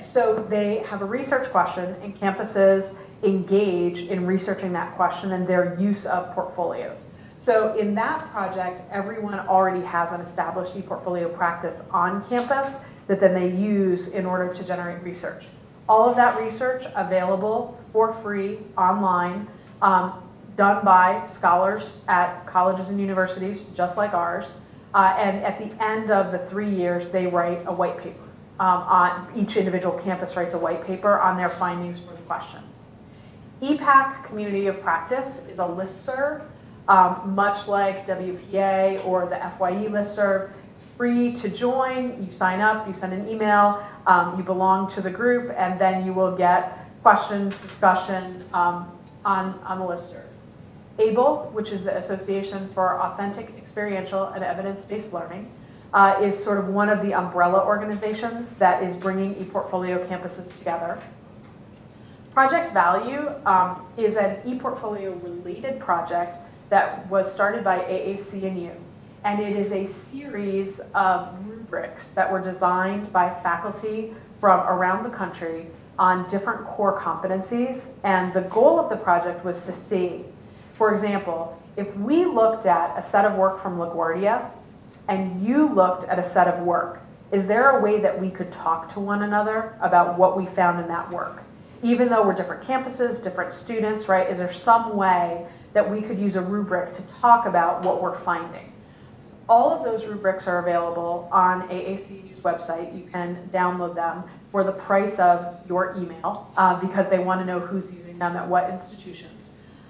So they have a research question, and campuses engage in researching that question and their use of portfolios. So in that project, everyone already has an established ePortfolio practice on campus that then they use in order to generate research. All of that research available for free online, done by scholars at colleges and universities just like ours. And at the end of the 3 years, they write a white paper on each individual campus writes a white paper on their findings for the question. EPAC, Community of Practice, is a listserv, much like WPA or the FYE listserv. Free to join, you sign up, you send an email, you belong to the group, and then you will get questions, discussion on the listserv. ABLE, which is the Association for Authentic, Experiential, and Evidence-Based Learning, is sort of one of the umbrella organizations that is bringing ePortfolio campuses together. Project Value is an ePortfolio related project that was started by AAC&U, and it is a series of rubrics that were designed by faculty from around the country on different core competencies, and the goal of the project was to see, for example, if we looked at a set of work from LaGuardia and you looked at a set of work, is there a way that we could talk to one another about what we found in that work? Even though we're different campuses, different students, right? Is there some way that we could use a rubric to talk about what we're finding? All of those rubrics are available on AAC&U's website. You can download them for the price of your email because they want to know who's using them at what institutions.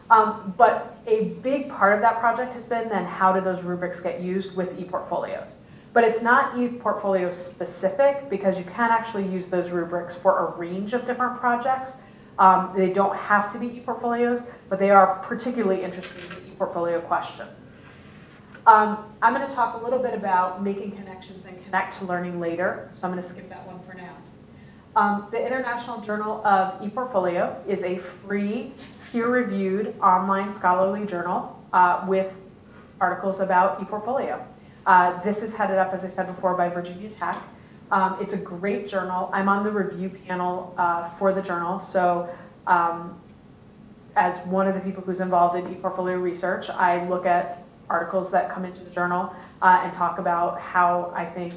But a big part of that project has been then how do those rubrics get used with ePortfolios? But it's not ePortfolio specific because you can actually use those rubrics for a range of different projects. They don't have to be ePortfolios, but they are particularly interesting in the ePortfolio question. I'm going to talk a little bit about making connections and connect to learning later, so I'm going to skip that one for now. The International Journal of ePortfolio is a free, peer-reviewed online scholarly journal with articles about ePortfolio. This is headed up, as I said before, by Virginia Tech. It's a great journal. I'm on the review panel for the journal, so as one of the people who's involved in ePortfolio research, I look at articles that come into the journal and talk about how I think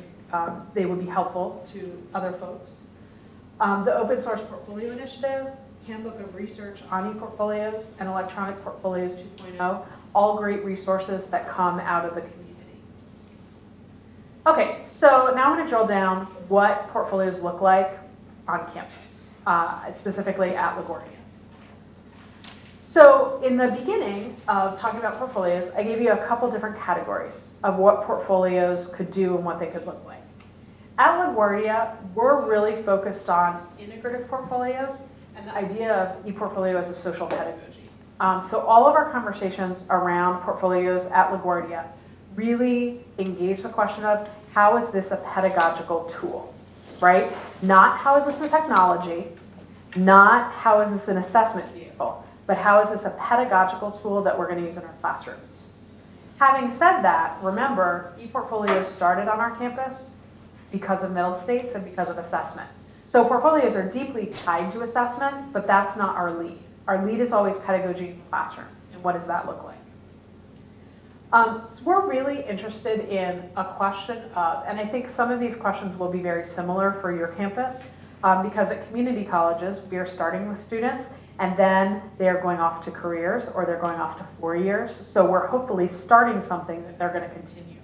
they would be helpful to other folks. The Open Source Portfolio Initiative, Handbook of Research on ePortfolios, and Electronic Portfolios 2.0, all great resources that come out of the community. Okay, so now I'm going to drill down what portfolios look like on campus, specifically at LaGuardia. So in the beginning of talking about portfolios, I gave you a couple different categories of what portfolios could do and what they could look like. At LaGuardia, we're really focused on integrative portfolios and the idea of ePortfolio as a social pedagogy. So all of our conversations around portfolios at LaGuardia really engage the question of how is this a pedagogical tool, right? Not how is this a technology, not how is this an assessment vehicle, but how is this a pedagogical tool that we're going to use in our classrooms? Having said that, remember, ePortfolios started on our campus because of Middle States and because of assessment. So portfolios are deeply tied to assessment, but that's not our lead. Our lead is always pedagogy in the classroom, and what does that look like? So we're really interested in a question of, and I think some of these questions will be very similar for your campus, because at community colleges, we are starting with students, and then they're going off to careers, or they're going off to 4 years. So we're hopefully starting something that they're going to continue.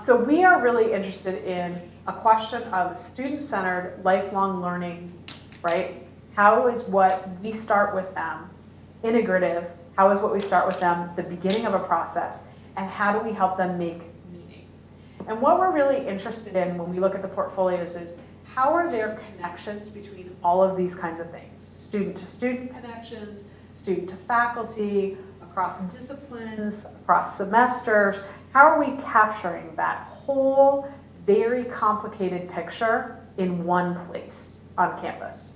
So we are really interested in a question of student-centered lifelong learning, right? How is what we start with them integrative? How is what we start with them the beginning of a process? And how do we help them make meaning? And what we're really interested in when we look at the portfolios is how are there connections between all of these kinds of things? Student-to-student connections, student-to-faculty, across disciplines, across semesters. How are we capturing that whole very complicated picture in one place on campus?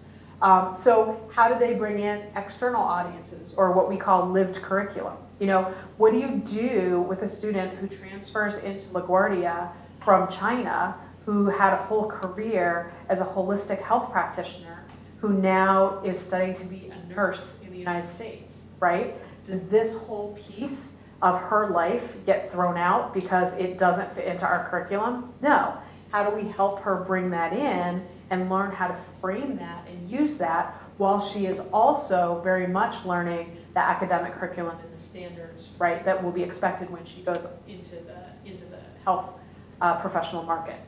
So how do they bring in external audiences, or what we call lived curriculum? You know, what do you do with a student who transfers into LaGuardia from China, who had a whole career as a holistic health practitioner, who now is studying to be a nurse in the United States, right? Does this whole piece of her life get thrown out because it doesn't fit into our curriculum? No. How do we help her bring that in and learn how to frame that and use that while she is also very much learning the academic curriculum and the standards, right, that will be expected when she goes into the health professional market.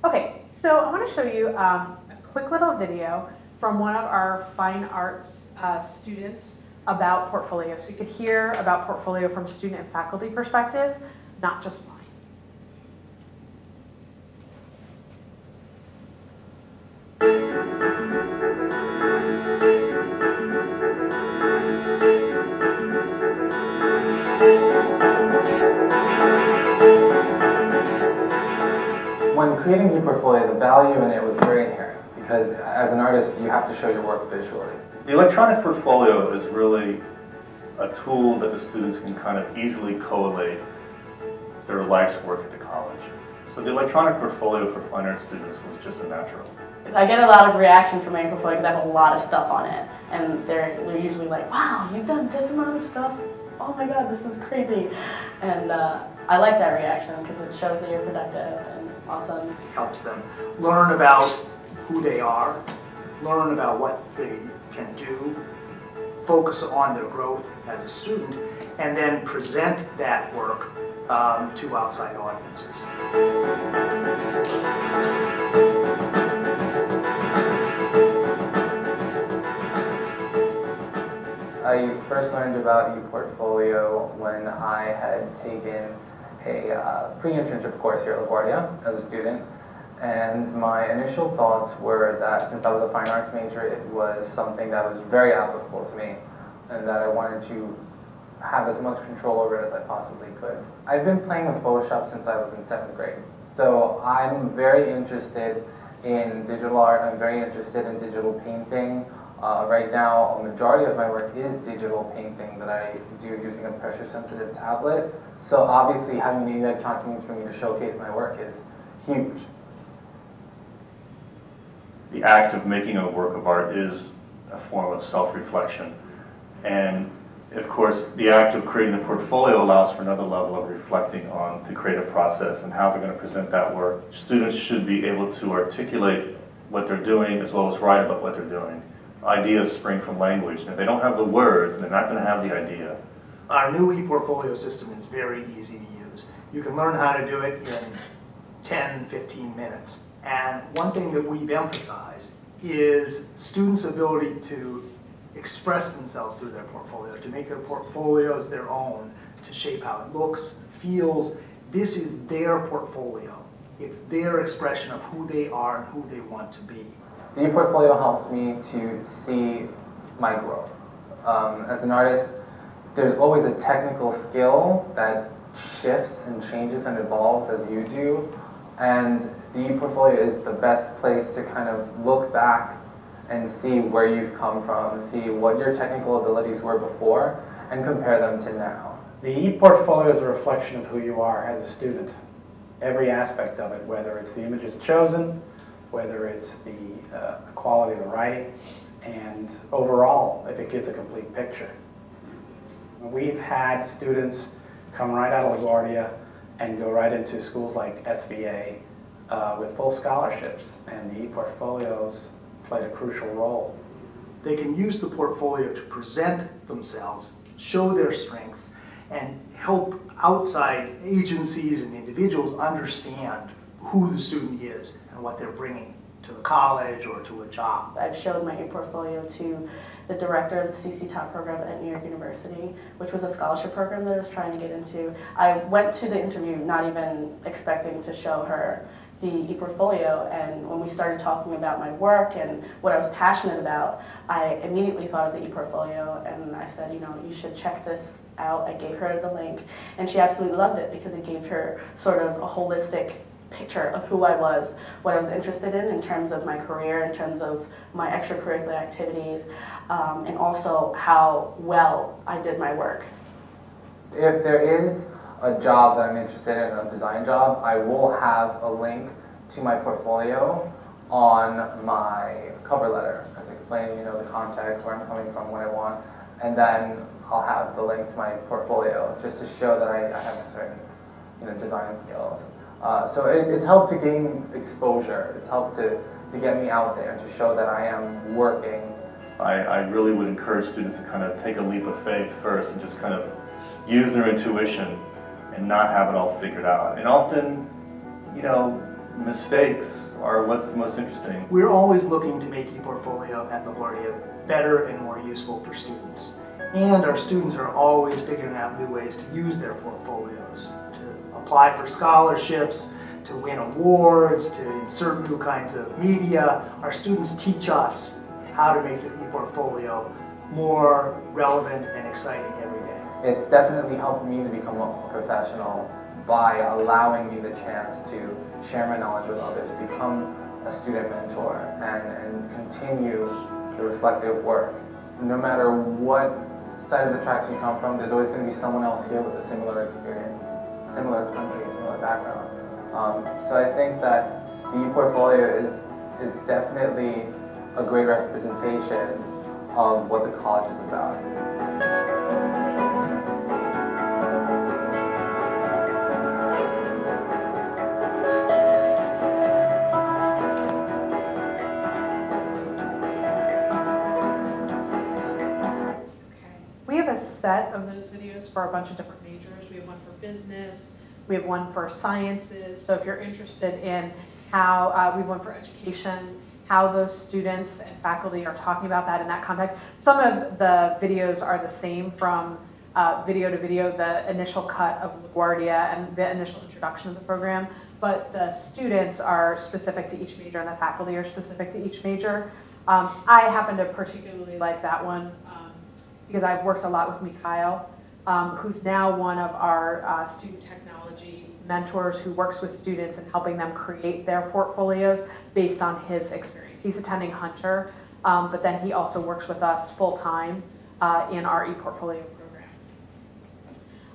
Okay, so I want to show you a quick little video from one of our fine arts students about portfolio. So you could hear about portfolio from student and faculty perspective, not just mine. When creating ePortfolio, the value in it was very inherent because as an artist, you have to show your work visually. The electronic portfolio is really a tool that the students can kind of easily collate their life's work at the college. So the electronic portfolio for fine art students was just a natural. I get a lot of reaction from my ePortfolio because I have a lot of stuff on it. And they're usually like, wow, you've done this amount of stuff? Oh my God, this is crazy. And I like that reaction because it shows that you're productive and awesome. Helps them learn about who they are, learn about what they can do, focus on their growth as a student, and then present that work to outside audiences. I first learned about ePortfolio when I had taken a pre-internship course here at LaGuardia as a student. And my initial thoughts were that since I was a fine arts major, it was something that was very applicable to me and that I wanted to have as much control over it as I possibly could. I've been playing with Photoshop since I was in 7th grade. So I'm very interested in digital art. I'm very interested in digital painting. Right now, a majority of my work is digital painting that I do using a pressure-sensitive tablet. So obviously, having the electronic means for me to showcase my work is huge. The act of making a work of art is a form of self-reflection. And of course, the act of creating the portfolio allows for another level of reflecting on the creative process and how they're going to present that work. Students should be able to articulate what they're doing as well as write about what they're doing. Ideas spring from language. And if they don't have the words, they're not going to have the idea. Our new ePortfolio system is very easy to use. You can learn how to do it in 10, 15 minutes. And one thing that we've emphasized is students' ability to express themselves through their portfolio, to make their portfolios their own, to shape how it looks, feels. This is their portfolio. It's their expression of who they are and who they want to be. The ePortfolio helps me to see my growth. As an artist, there's always a technical skill that shifts and changes and evolves as you do. And the ePortfolio is the best place to kind of look back and see where you've come from, see what your technical abilities were before, and compare them to now. The ePortfolio is a reflection of who you are as a student. Every aspect of it, whether it's the images chosen, whether it's the quality of the writing, and overall, if it gives a complete picture. We've had students come right out of LaGuardia and go right into schools like SVA with full scholarships, and the ePortfolios played a crucial role. They can use the portfolio to present themselves, show their strengths, and help outside agencies and individuals understand who the student is and what they're bringing to the college or to a job. I've showed my ePortfolio to the director of the CC Top program at New York University, which was a scholarship program that I was trying to get into. I went to the interview not even expecting to show her the ePortfolio, and when we started talking about my work and what I was passionate about, I immediately thought of the ePortfolio, and I said, you know, you should check this out. I gave her the link, and she absolutely loved it because it gave her sort of a holistic picture of who I was, what I was interested in terms of my career, in terms of my extracurricular activities, and also how well I did my work. If there is a job that I'm interested in, a design job, I will have a link to my portfolio on my cover letter, as explaining, you know, the context, where I'm coming from, what I want, and then I'll have the link to my portfolio just to show that I have certain, you know, design skills. So it's helped to gain exposure. It's helped to get me out there, to show that I am working. I really would encourage students to kind of take a leap of faith first and just kind of use their intuition and not have it all figured out. And often, you know, mistakes, or what's the most interesting? We're always looking to make ePortfolio at LaGuardia better and more useful for students. And our students are always figuring out new ways to use their portfolios, to apply for scholarships, to win awards, to insert new kinds of media. Our students teach us how to make the ePortfolio more relevant and exciting every day. It's definitely helped me to become a professional by allowing me the chance to share my knowledge with others, become a student mentor, and continue the reflective work. No matter what side of the tracks you come from, there's always going to be someone else here with a similar experience, similar country, similar background. So I think that the ePortfolio is definitely a great representation of what the college is about. We have a set of those videos for a bunch of different majors. We have one for business, we have one for sciences. So if you're interested in how, we have one for education, how those students and faculty are talking about that in that context. Some of the videos are the same from video to video, the initial cut of LaGuardia and the initial introduction of the program, but the students are specific to each major and the faculty are specific to each major. I happen to particularly like that one because I've worked a lot with Mikhail, who's now one of our student technology mentors who works with students and helping them create their portfolios based on his experience. He's attending Hunter, but then he also works with us full-time in our ePortfolio program.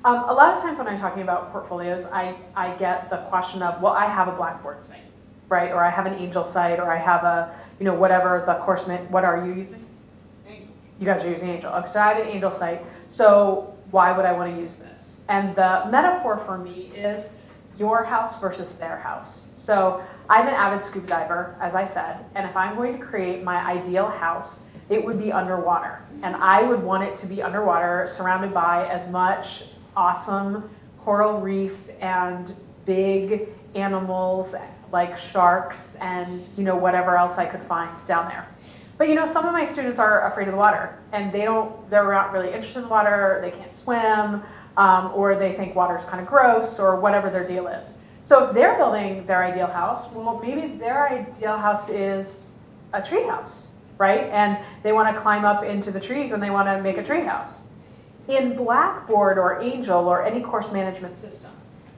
A lot of times when I'm talking about portfolios, I get the question of, well, I have a Blackboard site, right? Or I have an Angel site, or I have a, you know, whatever the course, what are you using? Angel. You guys are using Angel. Okay, so I have an Angel site, so why would I want to use this? And the metaphor for me is your house versus their house. So I'm an avid scuba diver, as I said, and if I'm going to create my ideal house, it would be underwater. And I would want it to be underwater, surrounded by as much awesome coral reef and big animals like sharks and, you know, whatever else I could find down there. But you know, some of my students are afraid of the water, and they're not really interested in the water, they can't swim, or they think water is kind of gross, or whatever their deal is. So if they're building their ideal house, well, maybe their ideal house is a tree house, right? And they want to climb up into the trees and they want to make a tree house. In Blackboard or Angel or any course management system,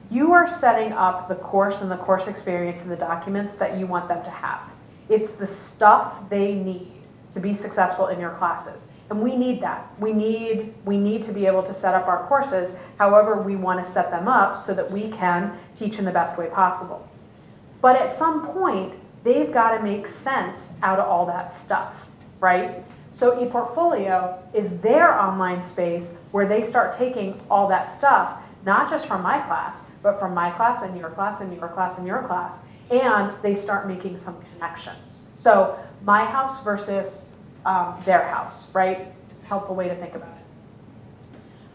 you are setting up the course and the course experience and the documents that you want them to have. It's the stuff they need to be successful in your classes. And we need that. We need to be able to set up our courses however we want to set them up so that we can teach in the best way possible. But at some point, they've got to make sense out of all that stuff, right? So ePortfolio is their online space where they start taking all that stuff, not just from my class, but from my class and your class and your class and your class, and they start making some connections. So my house versus their house, right? It's a helpful way to think about it.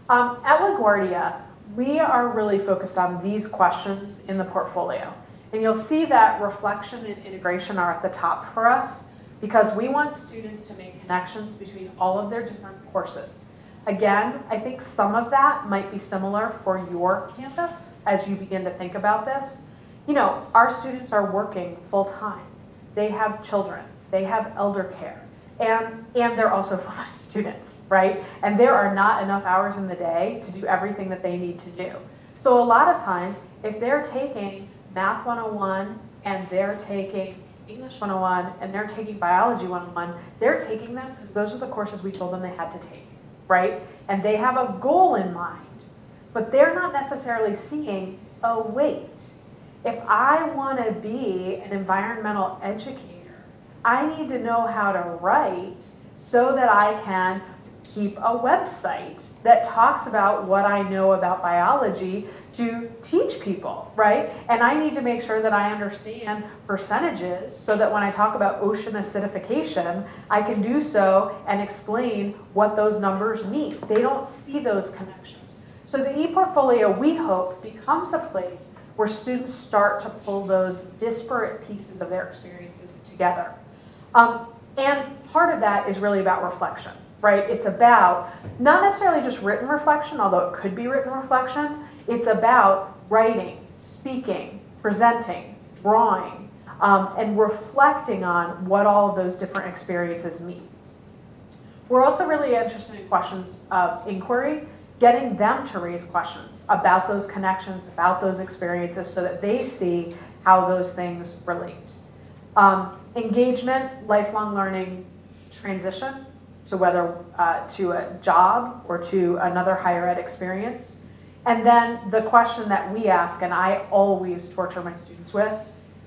At LaGuardia, we are really focused on these questions in the portfolio. And you'll see that reflection and integration are at the top for us because we want students to make connections between all of their different courses. Again, I think some of that might be similar for your campus as you begin to think about this. You know, our students are working full time. They have children, they have elder care, and they're also full-time students, right? And there are not enough hours in the day to do everything that they need to do. So a lot of times, if they're taking Math 101 and they're taking English 101 and they're taking Biology 101, they're taking them because those are the courses we told them they had to take, right? And they have a goal in mind, but they're not necessarily seeing, oh wait, if I want to be an environmental educator, I need to know how to write so that I can keep a website that talks about what I know about biology to teach people, right? And I need to make sure that I understand percentages so that when I talk about ocean acidification, I can do so and explain what those numbers mean. They don't see those connections. So the ePortfolio, we hope, becomes a place where students start to pull those disparate pieces of their experiences together. And part of that is really about reflection, right? It's about not necessarily just written reflection, although it could be written reflection. It's about writing, speaking, presenting, drawing, and reflecting on what all of those different experiences mean. We're also really interested in questions of inquiry, getting them to raise questions about those connections, about those experiences, so that they see how those things relate. Engagement, lifelong learning, transition to whether to a job or to another higher ed experience. And then the question that we ask, and I always torture my students with,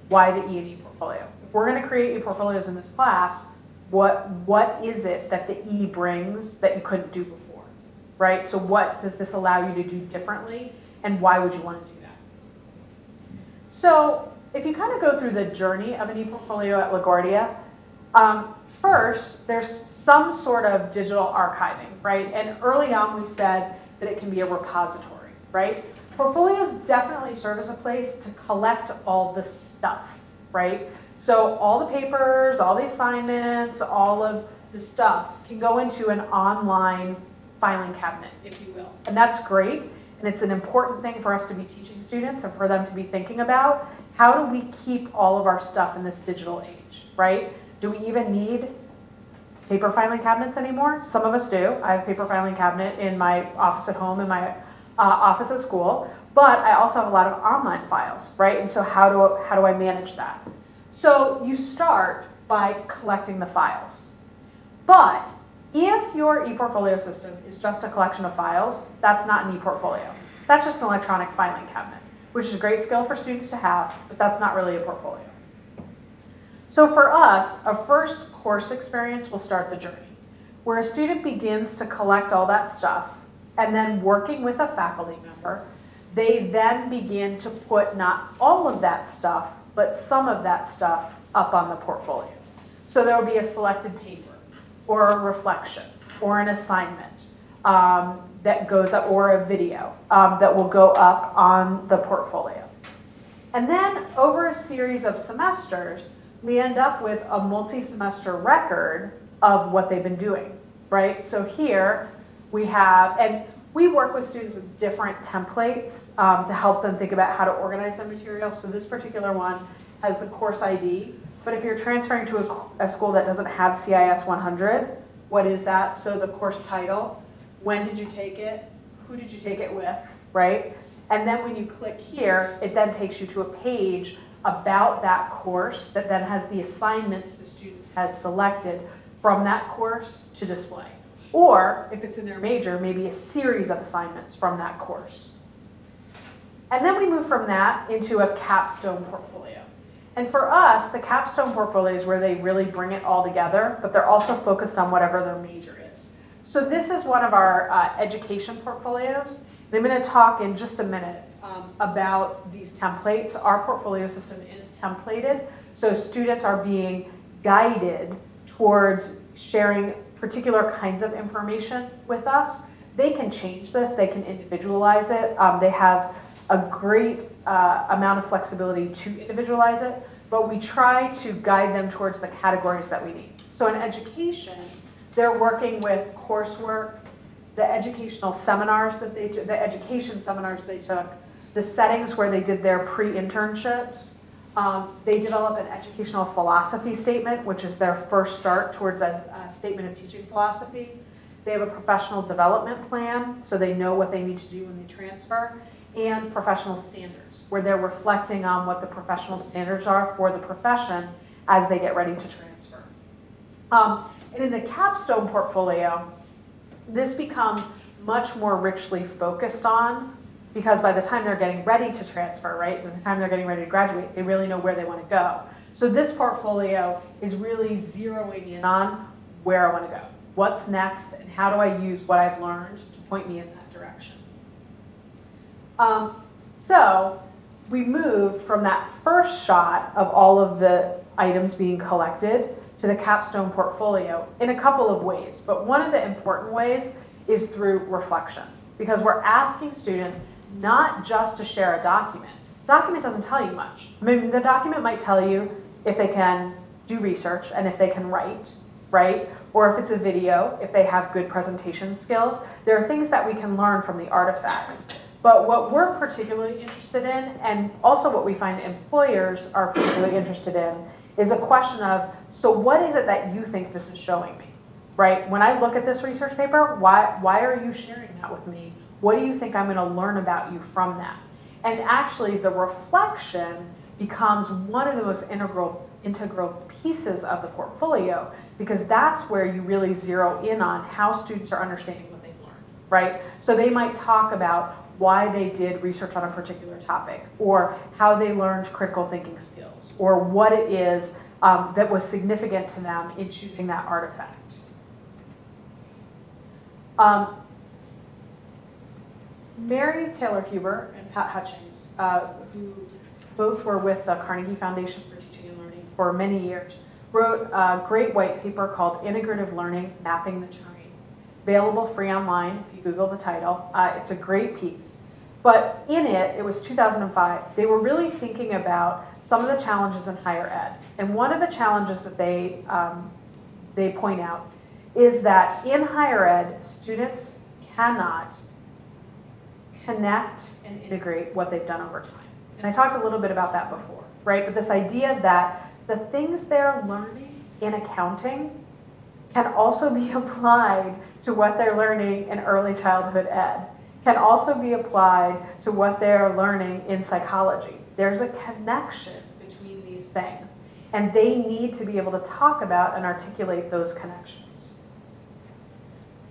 why the E and E portfolio? If we're going to create e-portfolios in this class, what is it that the E brings that you couldn't do before, right? So what does this allow you to do differently, and why would you want to do that? So if you kind of go through the journey of an e-portfolio at LaGuardia, first, there's some sort of digital archiving, right? And early on we said that it can be a repository, right? Portfolios definitely serve as a place to collect all the stuff, right? So all the papers, all the assignments, all of the stuff can go into an online filing cabinet, if you will. And that's great, and it's an important thing for us to be teaching students and for them to be thinking about. How do we keep all of our stuff in this digital age, right? Do we even need paper filing cabinets anymore? Some of us do. I have a paper filing cabinet in my office at home, in my office at school, but I also have a lot of online files, right? And so how do I manage that? So you start by collecting the files. But if your ePortfolio system is just a collection of files, that's not an ePortfolio. That's just an electronic filing cabinet, which is a great skill for students to have, but that's not really a portfolio. So for us, a first course experience will start the journey, where a student begins to collect all that stuff, and then working with a faculty member, they then begin to put not all of that stuff, but some of that stuff up on the portfolio. So there will be a selected paper, or a reflection, or an assignment that goes up, or a video that will go up on the portfolio. And then over a series of semesters, we end up with a multi-semester record of what they've been doing, right? So here we have, and we work with students with different templates to help them think about how to organize their material. So this particular one has the course ID, but if you're transferring to a school that doesn't have CIS 100, what is that? So the course title, when did you take it, who did you take it with, right? And then when you click here, it then takes you to a page about that course that then has the assignments the student has selected from that course to display. Or, if it's in their major, maybe a series of assignments from that course. And then we move from that into a capstone portfolio. And for us, the capstone portfolio is where they really bring it all together, but they're also focused on whatever their major is. So this is one of our education portfolios. And I'm going to talk in just a minute about these templates. Our portfolio system is templated, so students are being guided towards sharing particular kinds of information with us. They can change this, they can individualize it. They have a great amount of flexibility to individualize it, but we try to guide them towards the categories that we need. So in education, they're working with coursework, the educational seminars that they took, the education seminars they took, the settings where they did their pre-internships. They develop an educational philosophy statement, which is their first start towards a statement of teaching philosophy. They have a professional development plan, so they know what they need to do when they transfer, and professional standards, where they're reflecting on what the professional standards are for the profession as they get ready to transfer. And in the capstone portfolio, this becomes much more richly focused on, because by the time they're getting ready to transfer, right, by the time they're getting ready to graduate, they really know where they want to go. So this portfolio is really zeroing in on where I want to go, what's next, and how do I use what I've learned to point me in that direction. So we moved from that first shot of all of the items being collected to the capstone portfolio in a couple of ways. But one of the important ways is through reflection, because we're asking students not just to share a document, document doesn't tell you much. I mean, the document might tell you if they can do research and if they can write, right? Or if it's a video, if they have good presentation skills. There are things that we can learn from the artifacts. But what we're particularly interested in, and also what we find employers are particularly interested in, is a question of, so what is it that you think this is showing me, right? When I look at this research paper, why are you sharing that with me? What do you think I'm gonna learn about you from that? And actually the reflection becomes one of the most integral pieces of the portfolio, because that's where you really zero in on how students are understanding what they've learned, right? So they might talk about why they did research on a particular topic, or how they learned critical thinking skills, or what it is that was significant to them in choosing that artifact. Mary Taylor Huber and Pat Hutchings, who both were with the Carnegie Foundation for Teaching and Learning for many years, wrote a great white paper called Integrative Learning, Mapping the Terrain. Available free online if you Google the title. It's a great piece. But in it was 2005, they were really thinking about some of the challenges in higher ed. And one of the challenges that they point out is that in higher ed, students cannot connect and integrate what they've done over time. And I talked a little bit about that before, right? But this idea that the things they're learning in accounting can also be applied to what they're learning in early childhood ed, can also be applied to what they're learning in psychology. There's a connection between these things, and they need to be able to talk about and articulate those connections.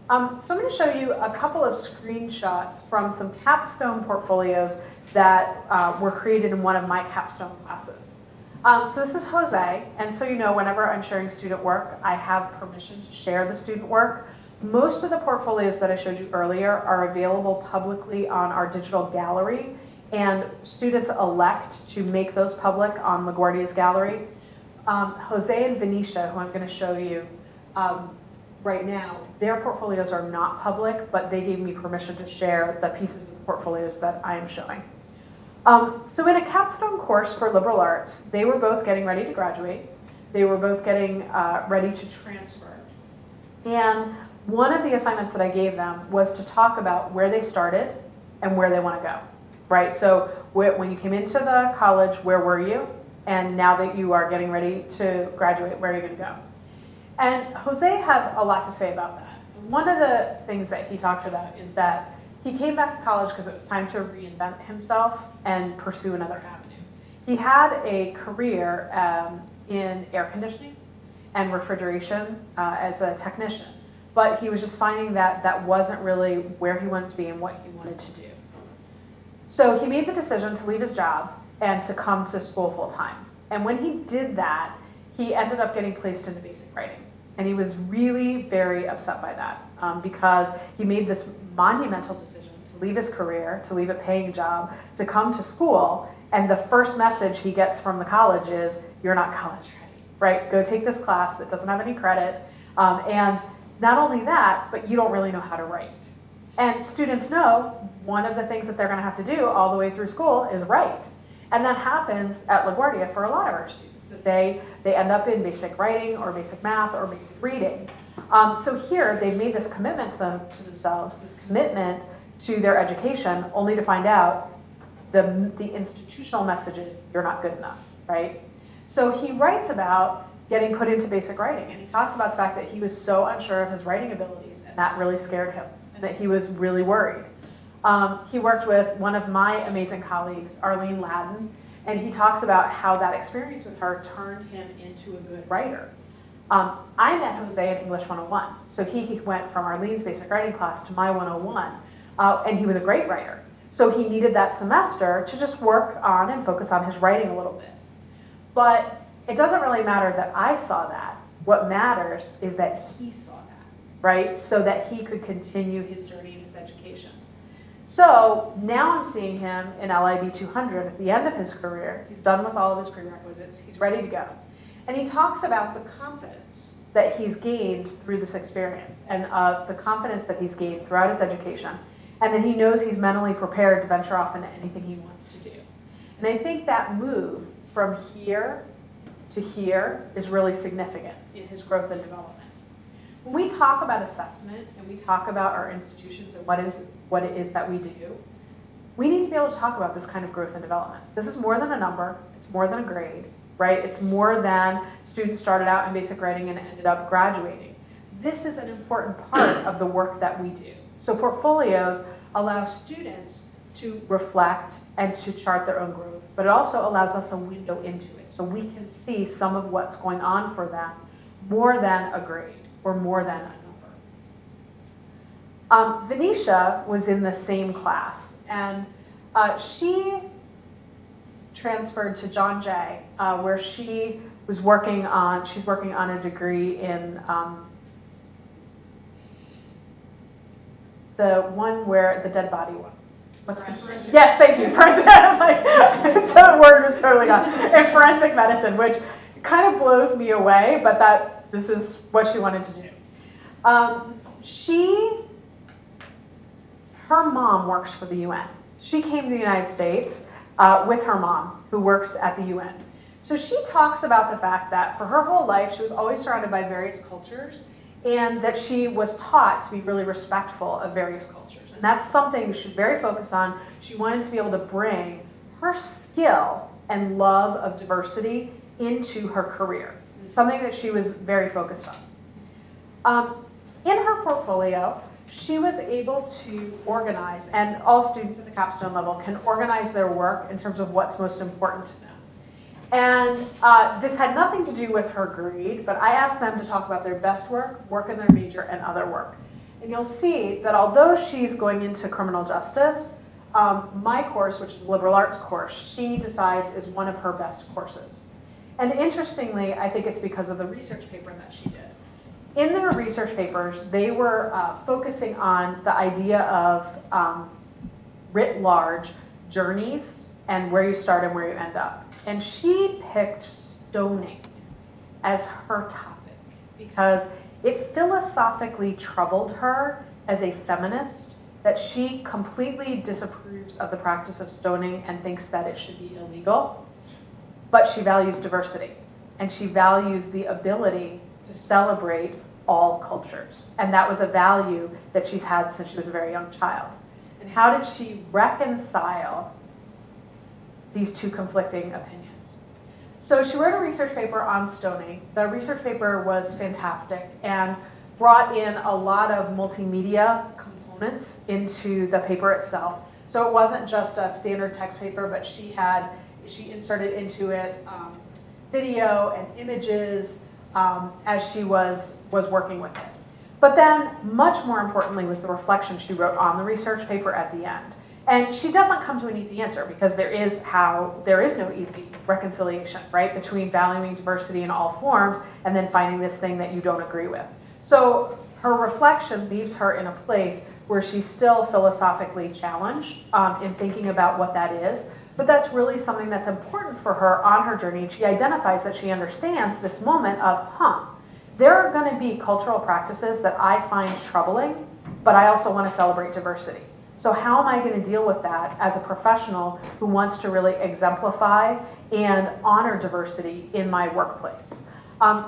So I'm going to show you a couple of screenshots from some capstone portfolios that were created in one of my capstone classes. So this is Jose, and so you know, whenever I'm sharing student work, I have permission to share the student work. Most of the portfolios that I showed you earlier are available publicly on our digital gallery, and students elect to make those public on LaGuardia's gallery. Jose and Venetia, who I'm going to show you right now, their portfolios are not public, but they gave me permission to share the pieces of the portfolios that I am showing. So in a capstone course for liberal arts, they were both getting ready to graduate. They were both getting ready to transfer. And one of the assignments that I gave them was to talk about where they started and where they want to go, right? So when you came into the college, where were you? And now that you are getting ready to graduate, where are you going to go? And Jose had a lot to say about that. One of the things that he talked about is that he came back to college because it was time to reinvent himself and pursue another avenue. He had a career in air conditioning and refrigeration as a technician, but he was just finding that that wasn't really where he wanted to be and what he wanted to do. So he made the decision to leave his job and to come to school full time. And when he did that, he ended up getting placed into basic writing. And he was really very upset by that because he made this monumental decision to leave his career, to leave a paying job, to come to school, and the first message he gets from the college is, you're not college ready, right? Go take this class that doesn't have any credit, and not only that, but you don't really know how to write. And students know one of the things that they're gonna have to do all the way through school is write. And that happens at LaGuardia for a lot of our students, that they end up in basic writing or basic math or basic reading. So here they've made this commitment to themselves, this commitment to their education, only to find out the institutional message is you're not good enough, right? So he writes about getting put into basic writing, and he talks about the fact that he was so unsure of his writing abilities, and that really scared him, and that he was really worried. He worked with one of my amazing colleagues, Arlene Ladden, and he talks about how that experience with her turned him into a good writer. I met Jose in English 101, so he went from Arlene's basic writing class to my 101, and he was a great writer. So he needed that semester to just work on and focus on his writing a little bit. But it doesn't really matter that I saw that. What matters is that he saw that, right? So that he could continue his journey in his education. So now I'm seeing him in LIB 200 at the end of his career. He's done with all of his prerequisites. He's ready to go. And he talks about the confidence that he's gained through this experience and of the confidence that he's gained throughout his education, and that he knows he's mentally prepared to venture off into anything he wants to do. And I think that move from here to here is really significant in his growth and development. When we talk about assessment and we talk about our institutions and what it is that we do, we need to be able to talk about this kind of growth and development. This is more than a number, it's more than a grade, right? It's more than students started out in basic writing and ended up graduating. This is an important part of the work that we do. So portfolios allow students to reflect and to chart their own growth, but it also allows us a window into it. So we can see some of what's going on for them more than a grade or more than a number. Venetia was in the same class, and she transferred to John Jay, where she's working on a degree in the one where the dead body one. Yes, thank you. The word was totally gone. In forensic medicine, which kind of blows me away, but this is what she wanted to do. Her mom works for the UN. She came to the United States with her mom, who works at the UN. So she talks about the fact that for her whole life, she was always surrounded by various cultures, and that she was taught to be really respectful of various cultures. And that's something she's very focused on. She wanted to be able to bring her skill and love of diversity into her career. It's something that she was very focused on. In her portfolio, she was able to organize, and all students at the capstone level can organize their work in terms of what's most important to them. And this had nothing to do with her grade, but I asked them to talk about their best work, work in their major, and other work. And you'll see that although she's going into criminal justice, my course, which is a liberal arts course, she decides is one of her best courses. And interestingly, I think it's because of the research paper that she did. In their research papers, they were focusing on the idea of writ large journeys and where you start and where you end up. And she picked stoning as her topic because it philosophically troubled her as a feminist that she completely disapproves of the practice of stoning and thinks that it should be illegal. But she values diversity, and she values the ability to celebrate all cultures. And that was a value that she's had since she was a very young child. And how did she reconcile these two conflicting opinions? So she wrote a research paper on stoning. The research paper was fantastic and brought in a lot of multimedia components into the paper itself. So it wasn't just a standard text paper, but she inserted into it video and images as she was working with it. But then, much more importantly, was the reflection she wrote on the research paper at the end. And she doesn't come to an easy answer because there is no easy reconciliation, right, between valuing diversity in all forms and then finding this thing that you don't agree with. So her reflection leaves her in a place where she's still philosophically challenged in thinking about what that is. But that's really something that's important for her on her journey. And she identifies that she understands this moment of, there are going to be cultural practices that I find troubling, but I also want to celebrate diversity. So how am I going to deal with that as a professional who wants to really exemplify and honor diversity in my workplace?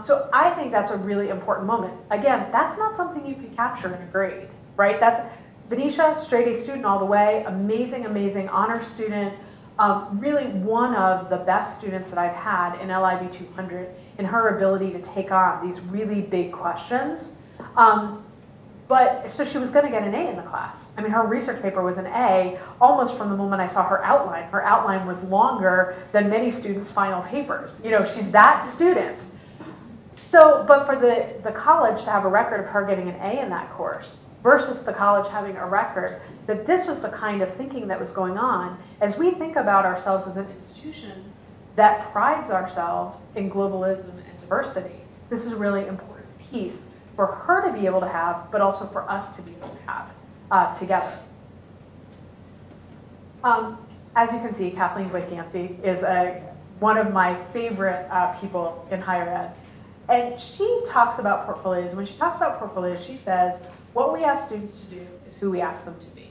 So I think that's a really important moment. Again, that's not something you can capture in a grade, right? That's Venetia, straight A student all the way, amazing, amazing honor student, really one of the best students that I've had in LIB 200 in her ability to take on these really big questions. But so she was going to get an A in the class. I mean, her research paper was an A almost from the moment I saw her outline. Her outline was longer than many students' final papers. You know, she's that student. So, but for the college to have a record of her getting an A in that course versus the college having a record that this was the kind of thinking that was going on as we think about ourselves as an institution that prides ourselves in globalism and diversity. This is a really important piece for her to be able to have, but also for us to be able to have together. As you can see, Kathleen Yancey is one of my favorite people in higher ed. And she talks about portfolios. When she talks about portfolios, she says, what we ask students to do is who we ask them to be.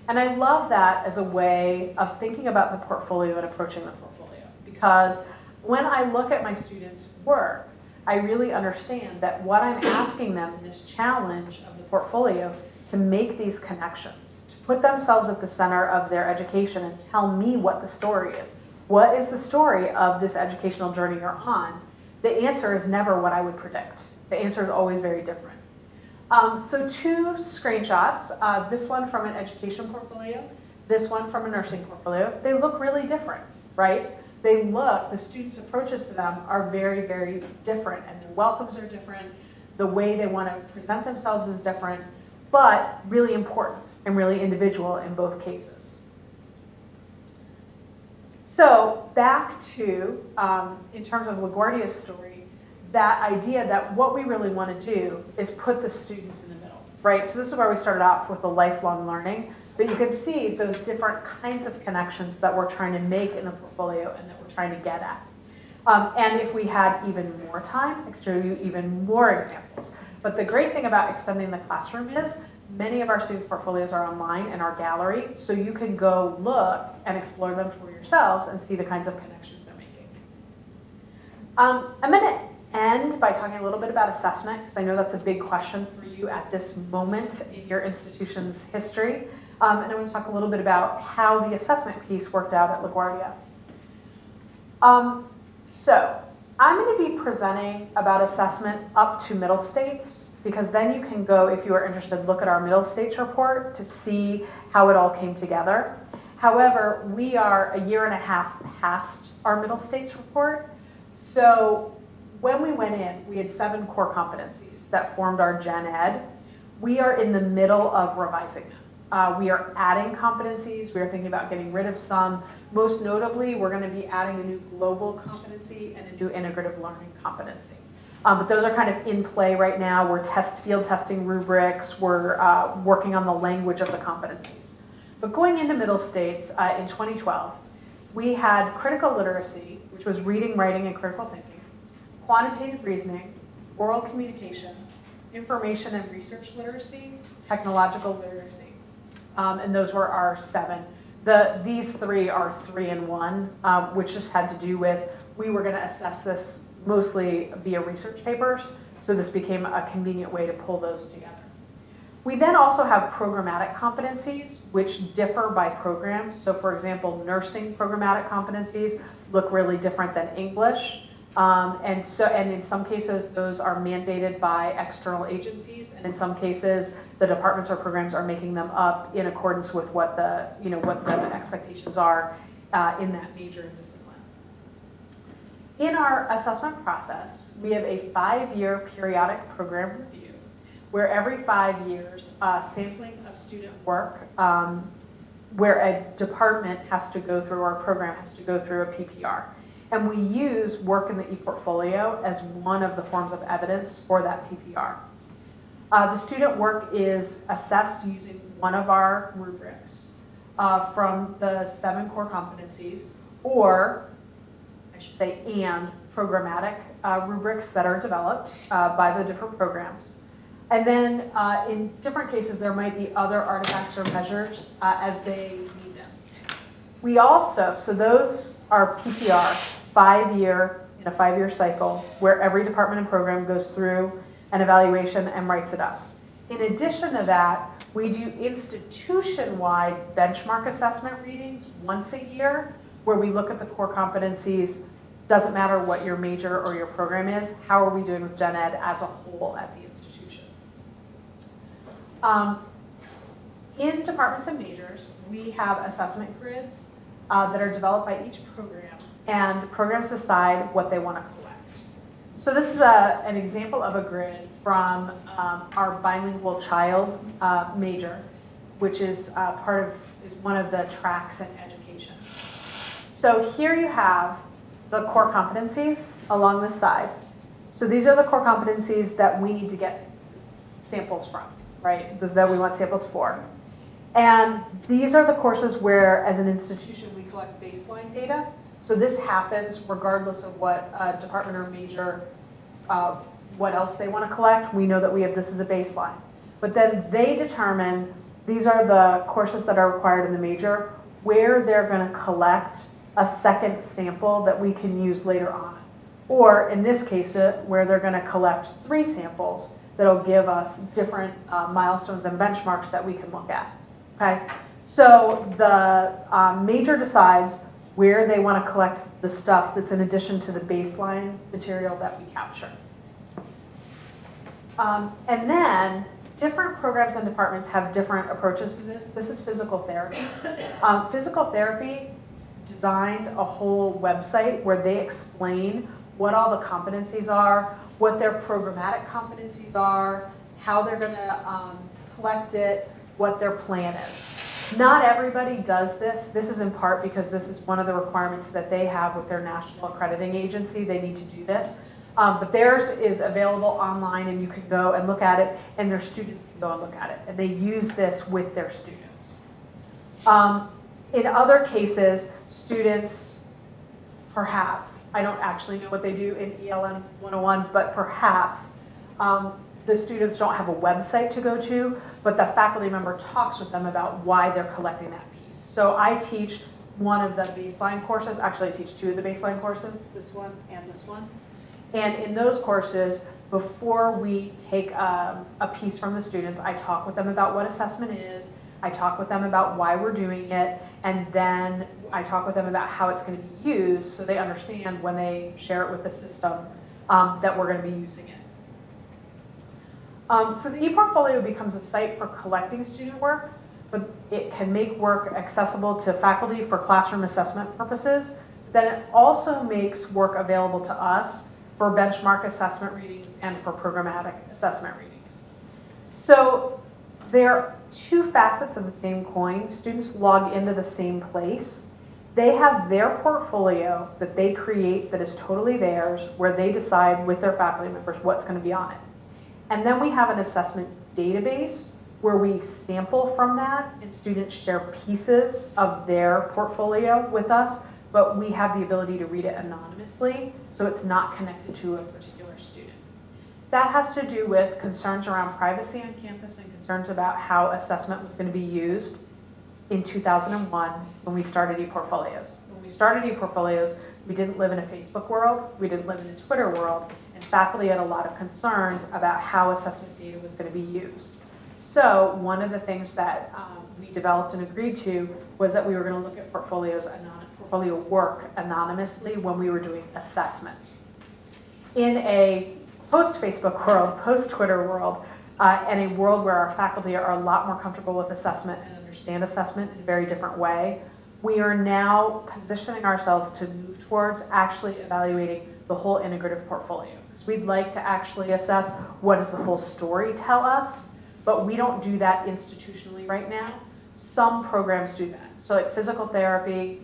And I love that as a way of thinking about the portfolio and approaching the portfolio. Because when I look at my students' work, I really understand that what I'm asking them in this challenge of the portfolio to make these connections, to put themselves at the center of their education and tell me what the story is. What is the story of this educational journey you're on? The answer is never what I would predict. The answer is always very different. So 2 screenshots, this one from an education portfolio, this one from a nursing portfolio. They look really different, right? The students' approaches to them are very, very different, and their welcomes are different. The way they want to present themselves is different, but really important and really individual in both cases. So back to, in terms of LaGuardia's story, that idea that what we really want to do is put the students in the middle, right? So this is where we started off with the lifelong learning, but you can see those different kinds of connections that we're trying to make in the portfolio and that we're trying to get at. And if we had even more time, I could show you even more examples. But the great thing about extending the classroom is many of our students' portfolios are online in our gallery, so you can go look and explore them for yourselves and see the kinds of connections they're making. I'm going to end by talking a little bit about assessment, because I know that's a big question for you at this moment in your institution's history. And I want to talk a little bit about how the assessment piece worked out at LaGuardia. So I'm going to be presenting about assessment up to middle states, because then you can go, if you are interested, look at our middle states report to see how it all came together. However, we are a year and a half past our middle states report. So when we went in, we had 7 core competencies that formed our gen ed. We are in the middle of revising them. We are adding competencies. We are thinking about getting rid of some. Most notably, we're going to be adding a new global competency and a new integrative learning competency. But those are kind of in play right now. We're field testing rubrics. We're working on the language of the competencies. But going into middle states in 2012, we had critical literacy, which was reading, writing, and critical thinking, quantitative reasoning, oral communication, information and research literacy, technological literacy. And those were our 7. These 3 are 3-in-1, which just had to do with, we were going to assess this mostly via research papers, so this became a convenient way to pull those together. We then also have programmatic competencies, which differ by program. So for example, nursing programmatic competencies look really different than English. And in some cases, those are mandated by external agencies, and in some cases, the departments or programs are making them up in accordance with what the expectations are in that major and discipline. In our assessment process, we have a 5-year periodic program review, where every 5 years, sampling of student work, where a department has to go through, or a program has to go through a PPR. And we use work in the ePortfolio as one of the forms of evidence for that PPR. The student work is assessed using one of our rubrics from the 7 core competencies, or I should say, and programmatic rubrics that are developed by the different programs. And then in different cases, there might be other artifacts or measures as they need them. We also, so those are PPR, 5-year, in a 5-year cycle, where every department and program goes through an evaluation and writes it up. In addition to that, we do institution-wide benchmark assessment readings once a year, where we look at the core competencies. Doesn't matter what your major or your program is, how are we doing with gen ed as a whole at the institution? In departments and majors, we have assessment grids that are developed by each program, and programs decide what they want to collect. So this is an example of a grid from our bilingual child major, which is one of the tracks in education. So here you have the core competencies along this side. So these are the core competencies that we need to get samples from, right? That we want samples for. And these are the courses where, as an institution, we collect baseline data. So this happens regardless of what department or major, what else they want to collect. We know that we have this as a baseline. But then they determine these are the courses that are required in the major, where they're going to collect a second sample that we can use later on. Or in this case, where they're going to collect 3 samples that'll give us different milestones and benchmarks that we can look at. Okay? So the major decides where they want to collect the stuff that's in addition to the baseline material that we capture. And then different programs and departments have different approaches to this. This is physical therapy. Physical therapy designed a whole website where they explain what all the competencies are, what their programmatic competencies are, how they're going to collect it, what their plan is. Not everybody does this. This is in part because this is one of the requirements that they have with their national accrediting agency. They need to do this. But theirs is available online, and you can go and look at it, and their students can go and look at it. And they use this with their students. In other cases, students, perhaps, I don't actually know what they do in ELN 101, but perhaps the students don't have a website to go to, but the faculty member talks with them about why they're collecting that piece. So I teach one of the baseline courses. Actually, I teach 2 of the baseline courses, this one and this one. And in those courses, before we take a piece from the students, I talk with them about what assessment is, I talk with them about why we're doing it, and then I talk with them about how it's going to be used so they understand when they share it with the system that we're going to be using it. So the ePortfolio becomes a site for collecting student work, but it can make work accessible to faculty for classroom assessment purposes. Then it also makes work available to us for benchmark assessment readings and for programmatic assessment readings. So there are 2 facets of the same coin. Students log into the same place. They have their portfolio that they create that is totally theirs, where they decide with their faculty members what's going to be on it. And then we have an assessment database where we sample from that, and students share pieces of their portfolio with us, but we have the ability to read it anonymously, so it's not connected to a particular student. That has to do with concerns around privacy on campus and concerns about how assessment was going to be used in 2001 when we started ePortfolios. When we started ePortfolios, we didn't live in a Facebook world, we didn't live in a Twitter world, and faculty had a lot of concerns about how assessment data was going to be used. So one of the things that we developed and agreed to was that we were going to look at portfolio work anonymously when we were doing assessment. In a post-Facebook world, post-Twitter world, and a world where our faculty are a lot more comfortable with assessment and understand assessment in a very different way, we are now positioning ourselves to move towards actually evaluating the whole integrative portfolio. Because we'd like to actually assess what does the whole story tell us, but we don't do that institutionally right now. Some programs do that. So like physical therapy,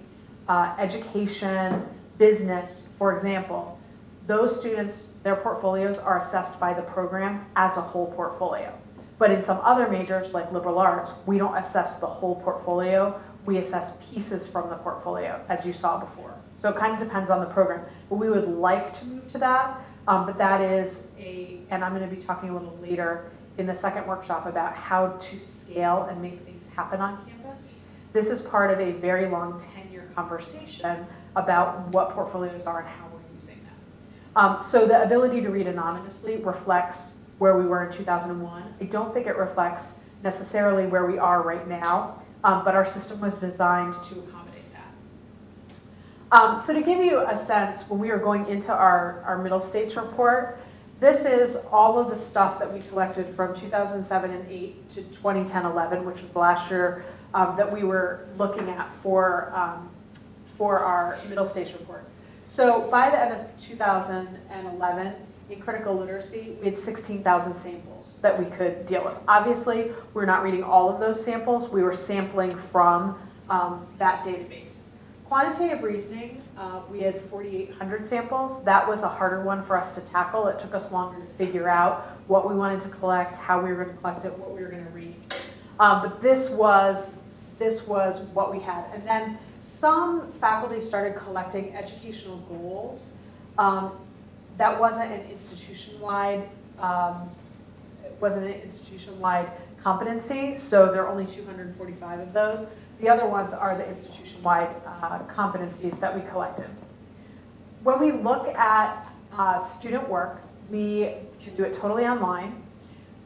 education, business, for example, those students, their portfolios are assessed by the program as a whole portfolio. But in some other majors, like liberal arts, we don't assess the whole portfolio. We assess pieces from the portfolio, as you saw before. So it kind of depends on the program. But we would like to move to that, but that is and I'm going to be talking a little later in the second workshop about how to scale and make things happen on campus. This is part of a very long 10-year conversation about what portfolios are and how we're using them. So the ability to read anonymously reflects where we were in 2001. I don't think it reflects necessarily where we are right now, but our system was designed to accommodate that. So to give you a sense, when we were going into our middle states report, this is all of the stuff that we collected from 2007 and 8 to 2010-11, which was the last year that we were looking at for our middle states report. So by the end of 2011, in critical literacy, we had 16,000 samples that we could deal with. Obviously, we're not reading all of those samples. We were sampling from that database. Quantitative reasoning, we had 4,800 samples. That was a harder one for us to tackle. It took us longer to figure out what we wanted to collect, how we were going to collect it, what we were going to read. But this was what we had. And then some faculty started collecting educational goals. That wasn't an institution-wide was an institution-wide competency, so there are only 245 of those. The other ones are the institution-wide competencies that we collected. When we look at student work, we can do it totally online.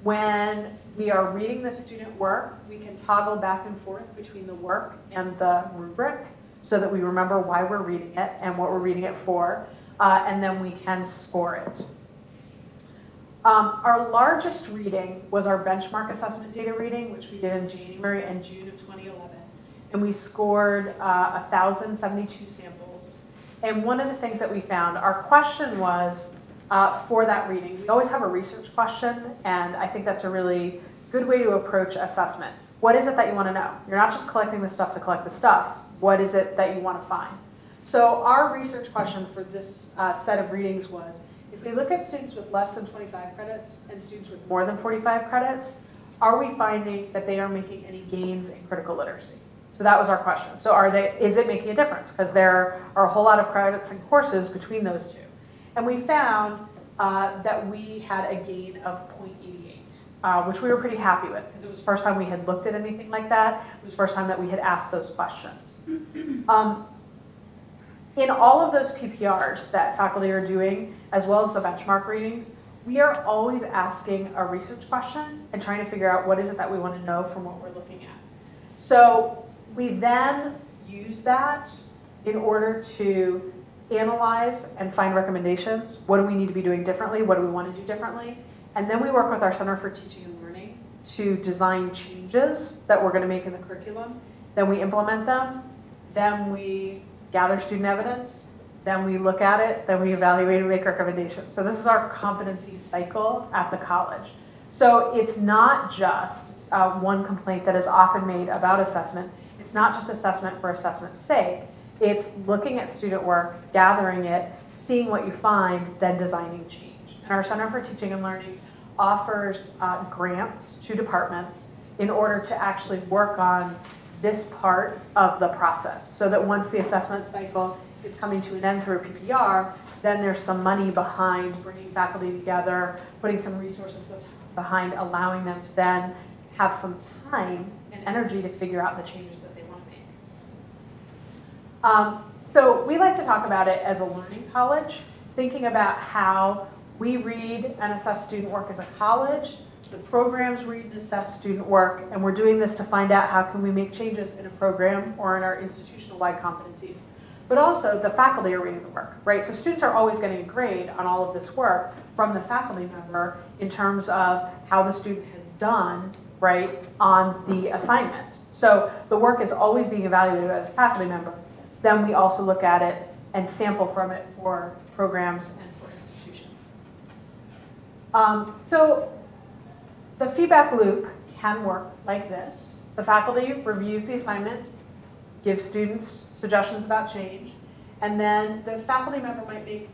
When we are reading the student work, we can toggle back and forth between the work and the rubric so that we remember why we're reading it and what we're reading it for, and then we can score it. Our largest reading was our benchmark assessment data reading, which we did in January and June of 2011. And we scored 1,072 samples. And one of the things that we found, our question was, for that reading, we always have a research question, and I think that's a really good way to approach assessment. What is it that you want to know? You're not just collecting the stuff to collect the stuff. What is it that you want to find? So our research question for this set of readings was, if we look at students with less than 25 credits and students with more than 45 credits, are we finding that they are making any gains in critical literacy? So that was our question. So is it making a difference? Because there are a whole lot of credits and courses between those two. And we found that we had a gain of 0.88, which we were pretty happy with because it was the first time we had looked at anything like that. It was the first time that we had asked those questions. In all of those PPRs that faculty are doing, as well as the benchmark readings, we are always asking a research question and trying to figure out what is it that we want to know from what we're looking at. So we then use that in order to analyze and find recommendations. What do we need to be doing differently? What do we want to do differently? And then we work with our Center for Teaching and Learning to design changes that we're going to make in the curriculum. Then we implement them. Then we gather student evidence. Then we look at it. Then we evaluate and make recommendations. So this is our competency cycle at the college. So it's not just one complaint that is often made about assessment. It's not just assessment for assessment's sake. It's looking at student work, gathering it, seeing what you find, then designing change. And our Center for Teaching and Learning offers grants to departments in order to actually work on this part of the process so that once the assessment cycle is coming to an end through a PPR, then there's some money behind bringing faculty together, putting some resources behind allowing them to then have some time and energy to figure out the changes that they want to make. So we like to talk about it as a learning college, thinking about how we read and assess student work as a college, the programs read and assess student work, and we're doing this to find out how can we make changes in a program or in our institutional-wide competencies. But also the faculty are reading the work, right? So students are always getting a grade on all of this work from the faculty member in terms of how the student has done, right, on the assignment. So the work is always being evaluated by the faculty member. Then we also look at it and sample from it for programs and for institutions. So the feedback loop can work like this. The faculty reviews the assignment, gives students suggestions about change, and then the faculty member might make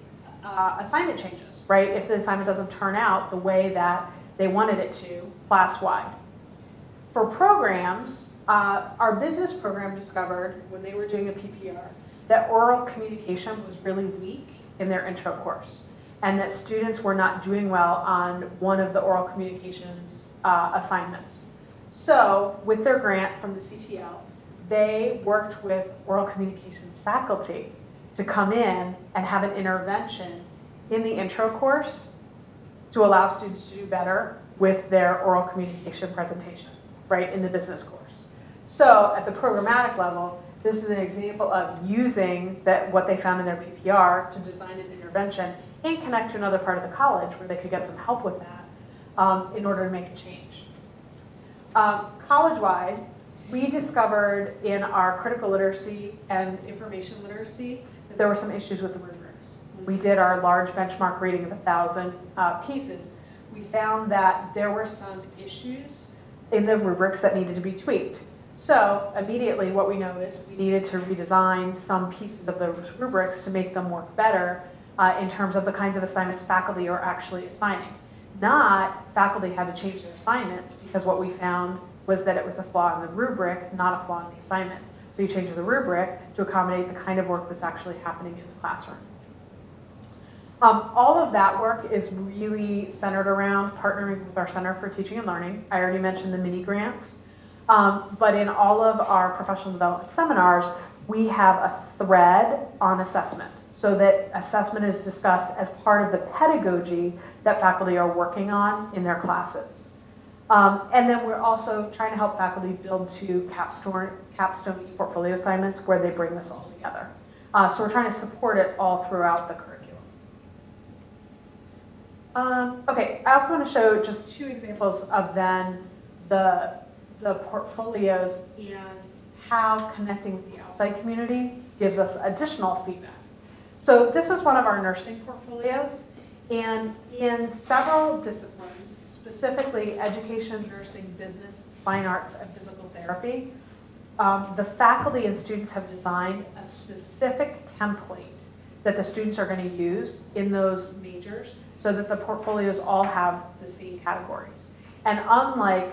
assignment changes, right? If the assignment doesn't turn out the way that they wanted it to class-wide. For programs, our business program discovered when they were doing a PPR that oral communication was really weak in their intro course and that students were not doing well on one of the oral communications assignments. So with their grant from the CTL, they worked with oral communications faculty to come in and have an intervention in the intro course to allow students to do better with their oral communication presentation, right, in the business course. So at the programmatic level, this is an example of using what they found in their PPR to design an intervention and connect to another part of the college where they could get some help with that in order to make a change. College-wide, we discovered in our critical literacy and information literacy that there were some issues with the rubrics. When we did our large benchmark reading of 1,000 pieces, we found that there were some issues in the rubrics that needed to be tweaked. So immediately what we know is we needed to redesign some pieces of those rubrics to make them work better in terms of the kinds of assignments faculty are actually assigning. Not faculty had to change their assignments because what we found was that it was a flaw in the rubric, not a flaw in the assignments. So you change the rubric to accommodate the kind of work that's actually happening in the classroom. All of that work is really centered around partnering with our Center for Teaching and Learning. I already mentioned the mini grants. But in all of our professional development seminars, we have a thread on assessment, so that assessment is discussed as part of the pedagogy that faculty are working on in their classes. And then we're also trying to help faculty build to capstone ePortfolio assignments where they bring this all together. So we're trying to support it all throughout the curriculum. Okay, I also want to show just two examples of then the portfolios and how connecting with the outside community gives us additional feedback. So this was one of our nursing portfolios, and in several disciplines, specifically education, nursing, business, fine arts, and physical therapy, the faculty and students have designed a specific template that the students are going to use in those majors so that the portfolios all have the same categories. And unlike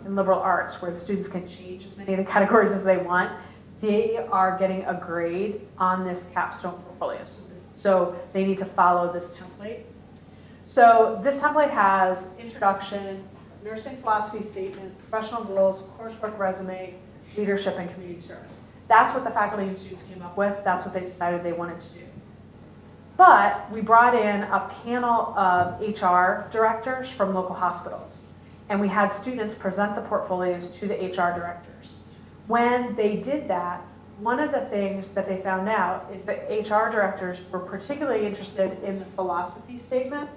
in liberal arts, where the students can change as many of the categories as they want, they are getting a grade on this capstone portfolio. So they need to follow this template. So this template has introduction, nursing philosophy statement, professional goals, coursework resume, leadership, and community service. That's what the faculty and students came up with. That's what they decided they wanted to do. But we brought in a panel of HR directors from local hospitals, and we had students present the portfolios to the HR directors. When they did that, one of the things that they found out is that HR directors were particularly interested in the philosophy statement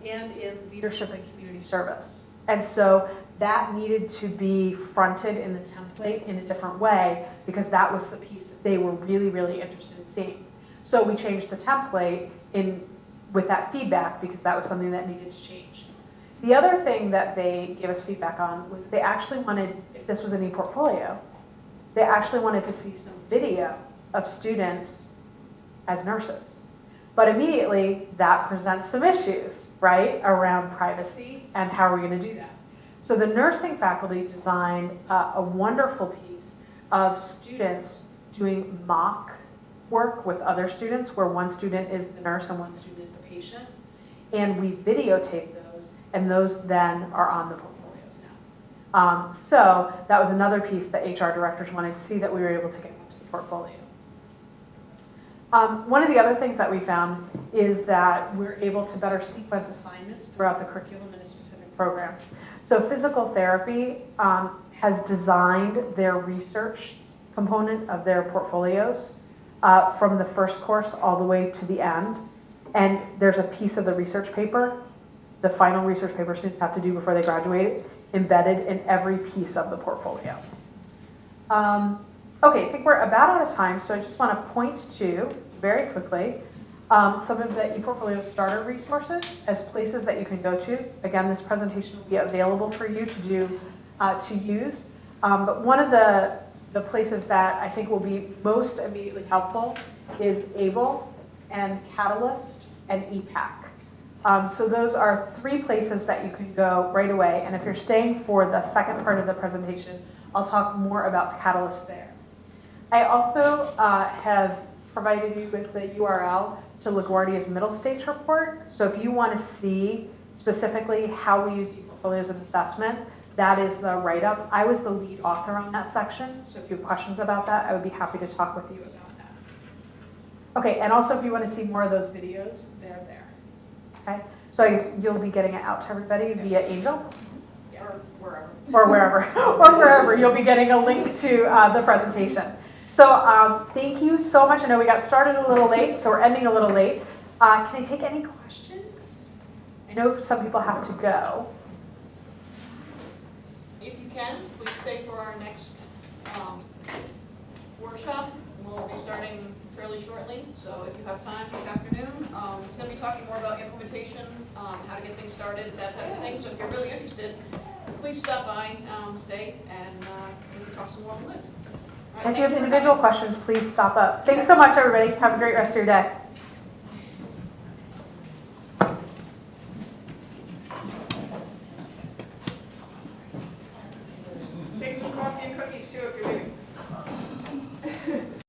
and in leadership and community service. And so that needed to be fronted in the template in a different way, because that was the piece that they were really, really interested in seeing. So we changed the template with that feedback, because that was something that needed to change. The other thing that they gave us feedback on was they actually wanted, if this was an ePortfolio, they actually wanted to see some video of students as nurses. But immediately that presents some issues, right, around privacy and how are we going to do that. So the nursing faculty designed a wonderful piece of students doing mock work with other students, where one student is the nurse and one student is the patient. And we videotape those, and those then are on the portfolios now. So that was another piece that HR directors wanted to see that we were able to get into the portfolio. One of the other things that we found is that we're able to better sequence assignments throughout the curriculum in a specific program. So physical therapy has designed their research component of their portfolios from the first course all the way to the end. And there's a piece of the research paper, the final research paper students have to do before they graduate, embedded in every piece of the portfolio. Okay, I think we're about out of time, so I just want to point to, very quickly, some of the ePortfolio starter resources as places that you can go to. Again, this presentation will be available for you to use. But one of the places that I think will be most immediately helpful is ABLE and Catalyst and EPAC. So those are three places that you can go right away. And if you're staying for the second part of the presentation, I'll talk more about Catalyst there. I also have provided you with the URL to LaGuardia's middle stage report. So if you want to see specifically how we use ePortfolios in assessment, that is the write-up. I was the lead author on that section, so if you have questions about that, I would be happy to talk with you about that. Okay, and also if you want to see more of those videos, they're there. Okay, so I guess you'll be getting it out to everybody via Angel? Or wherever. Or wherever, or wherever. You'll be getting a link to the presentation. So thank you so much. I know we got started a little late, so we're ending a little late. Can I take any questions? I know some people have to go. If you can, please stay for our next workshop. We'll be starting fairly shortly, so if you have time this afternoon, it's going to be talking more about implementation, how to get things started, that type of thing. So if you're really interested, please stop by, stay, and we can talk some more on this. Right, if you have individual questions, please stop up. Thanks so much, everybody. Have a great rest of your day. Take some coffee and cookies too if you're leaving.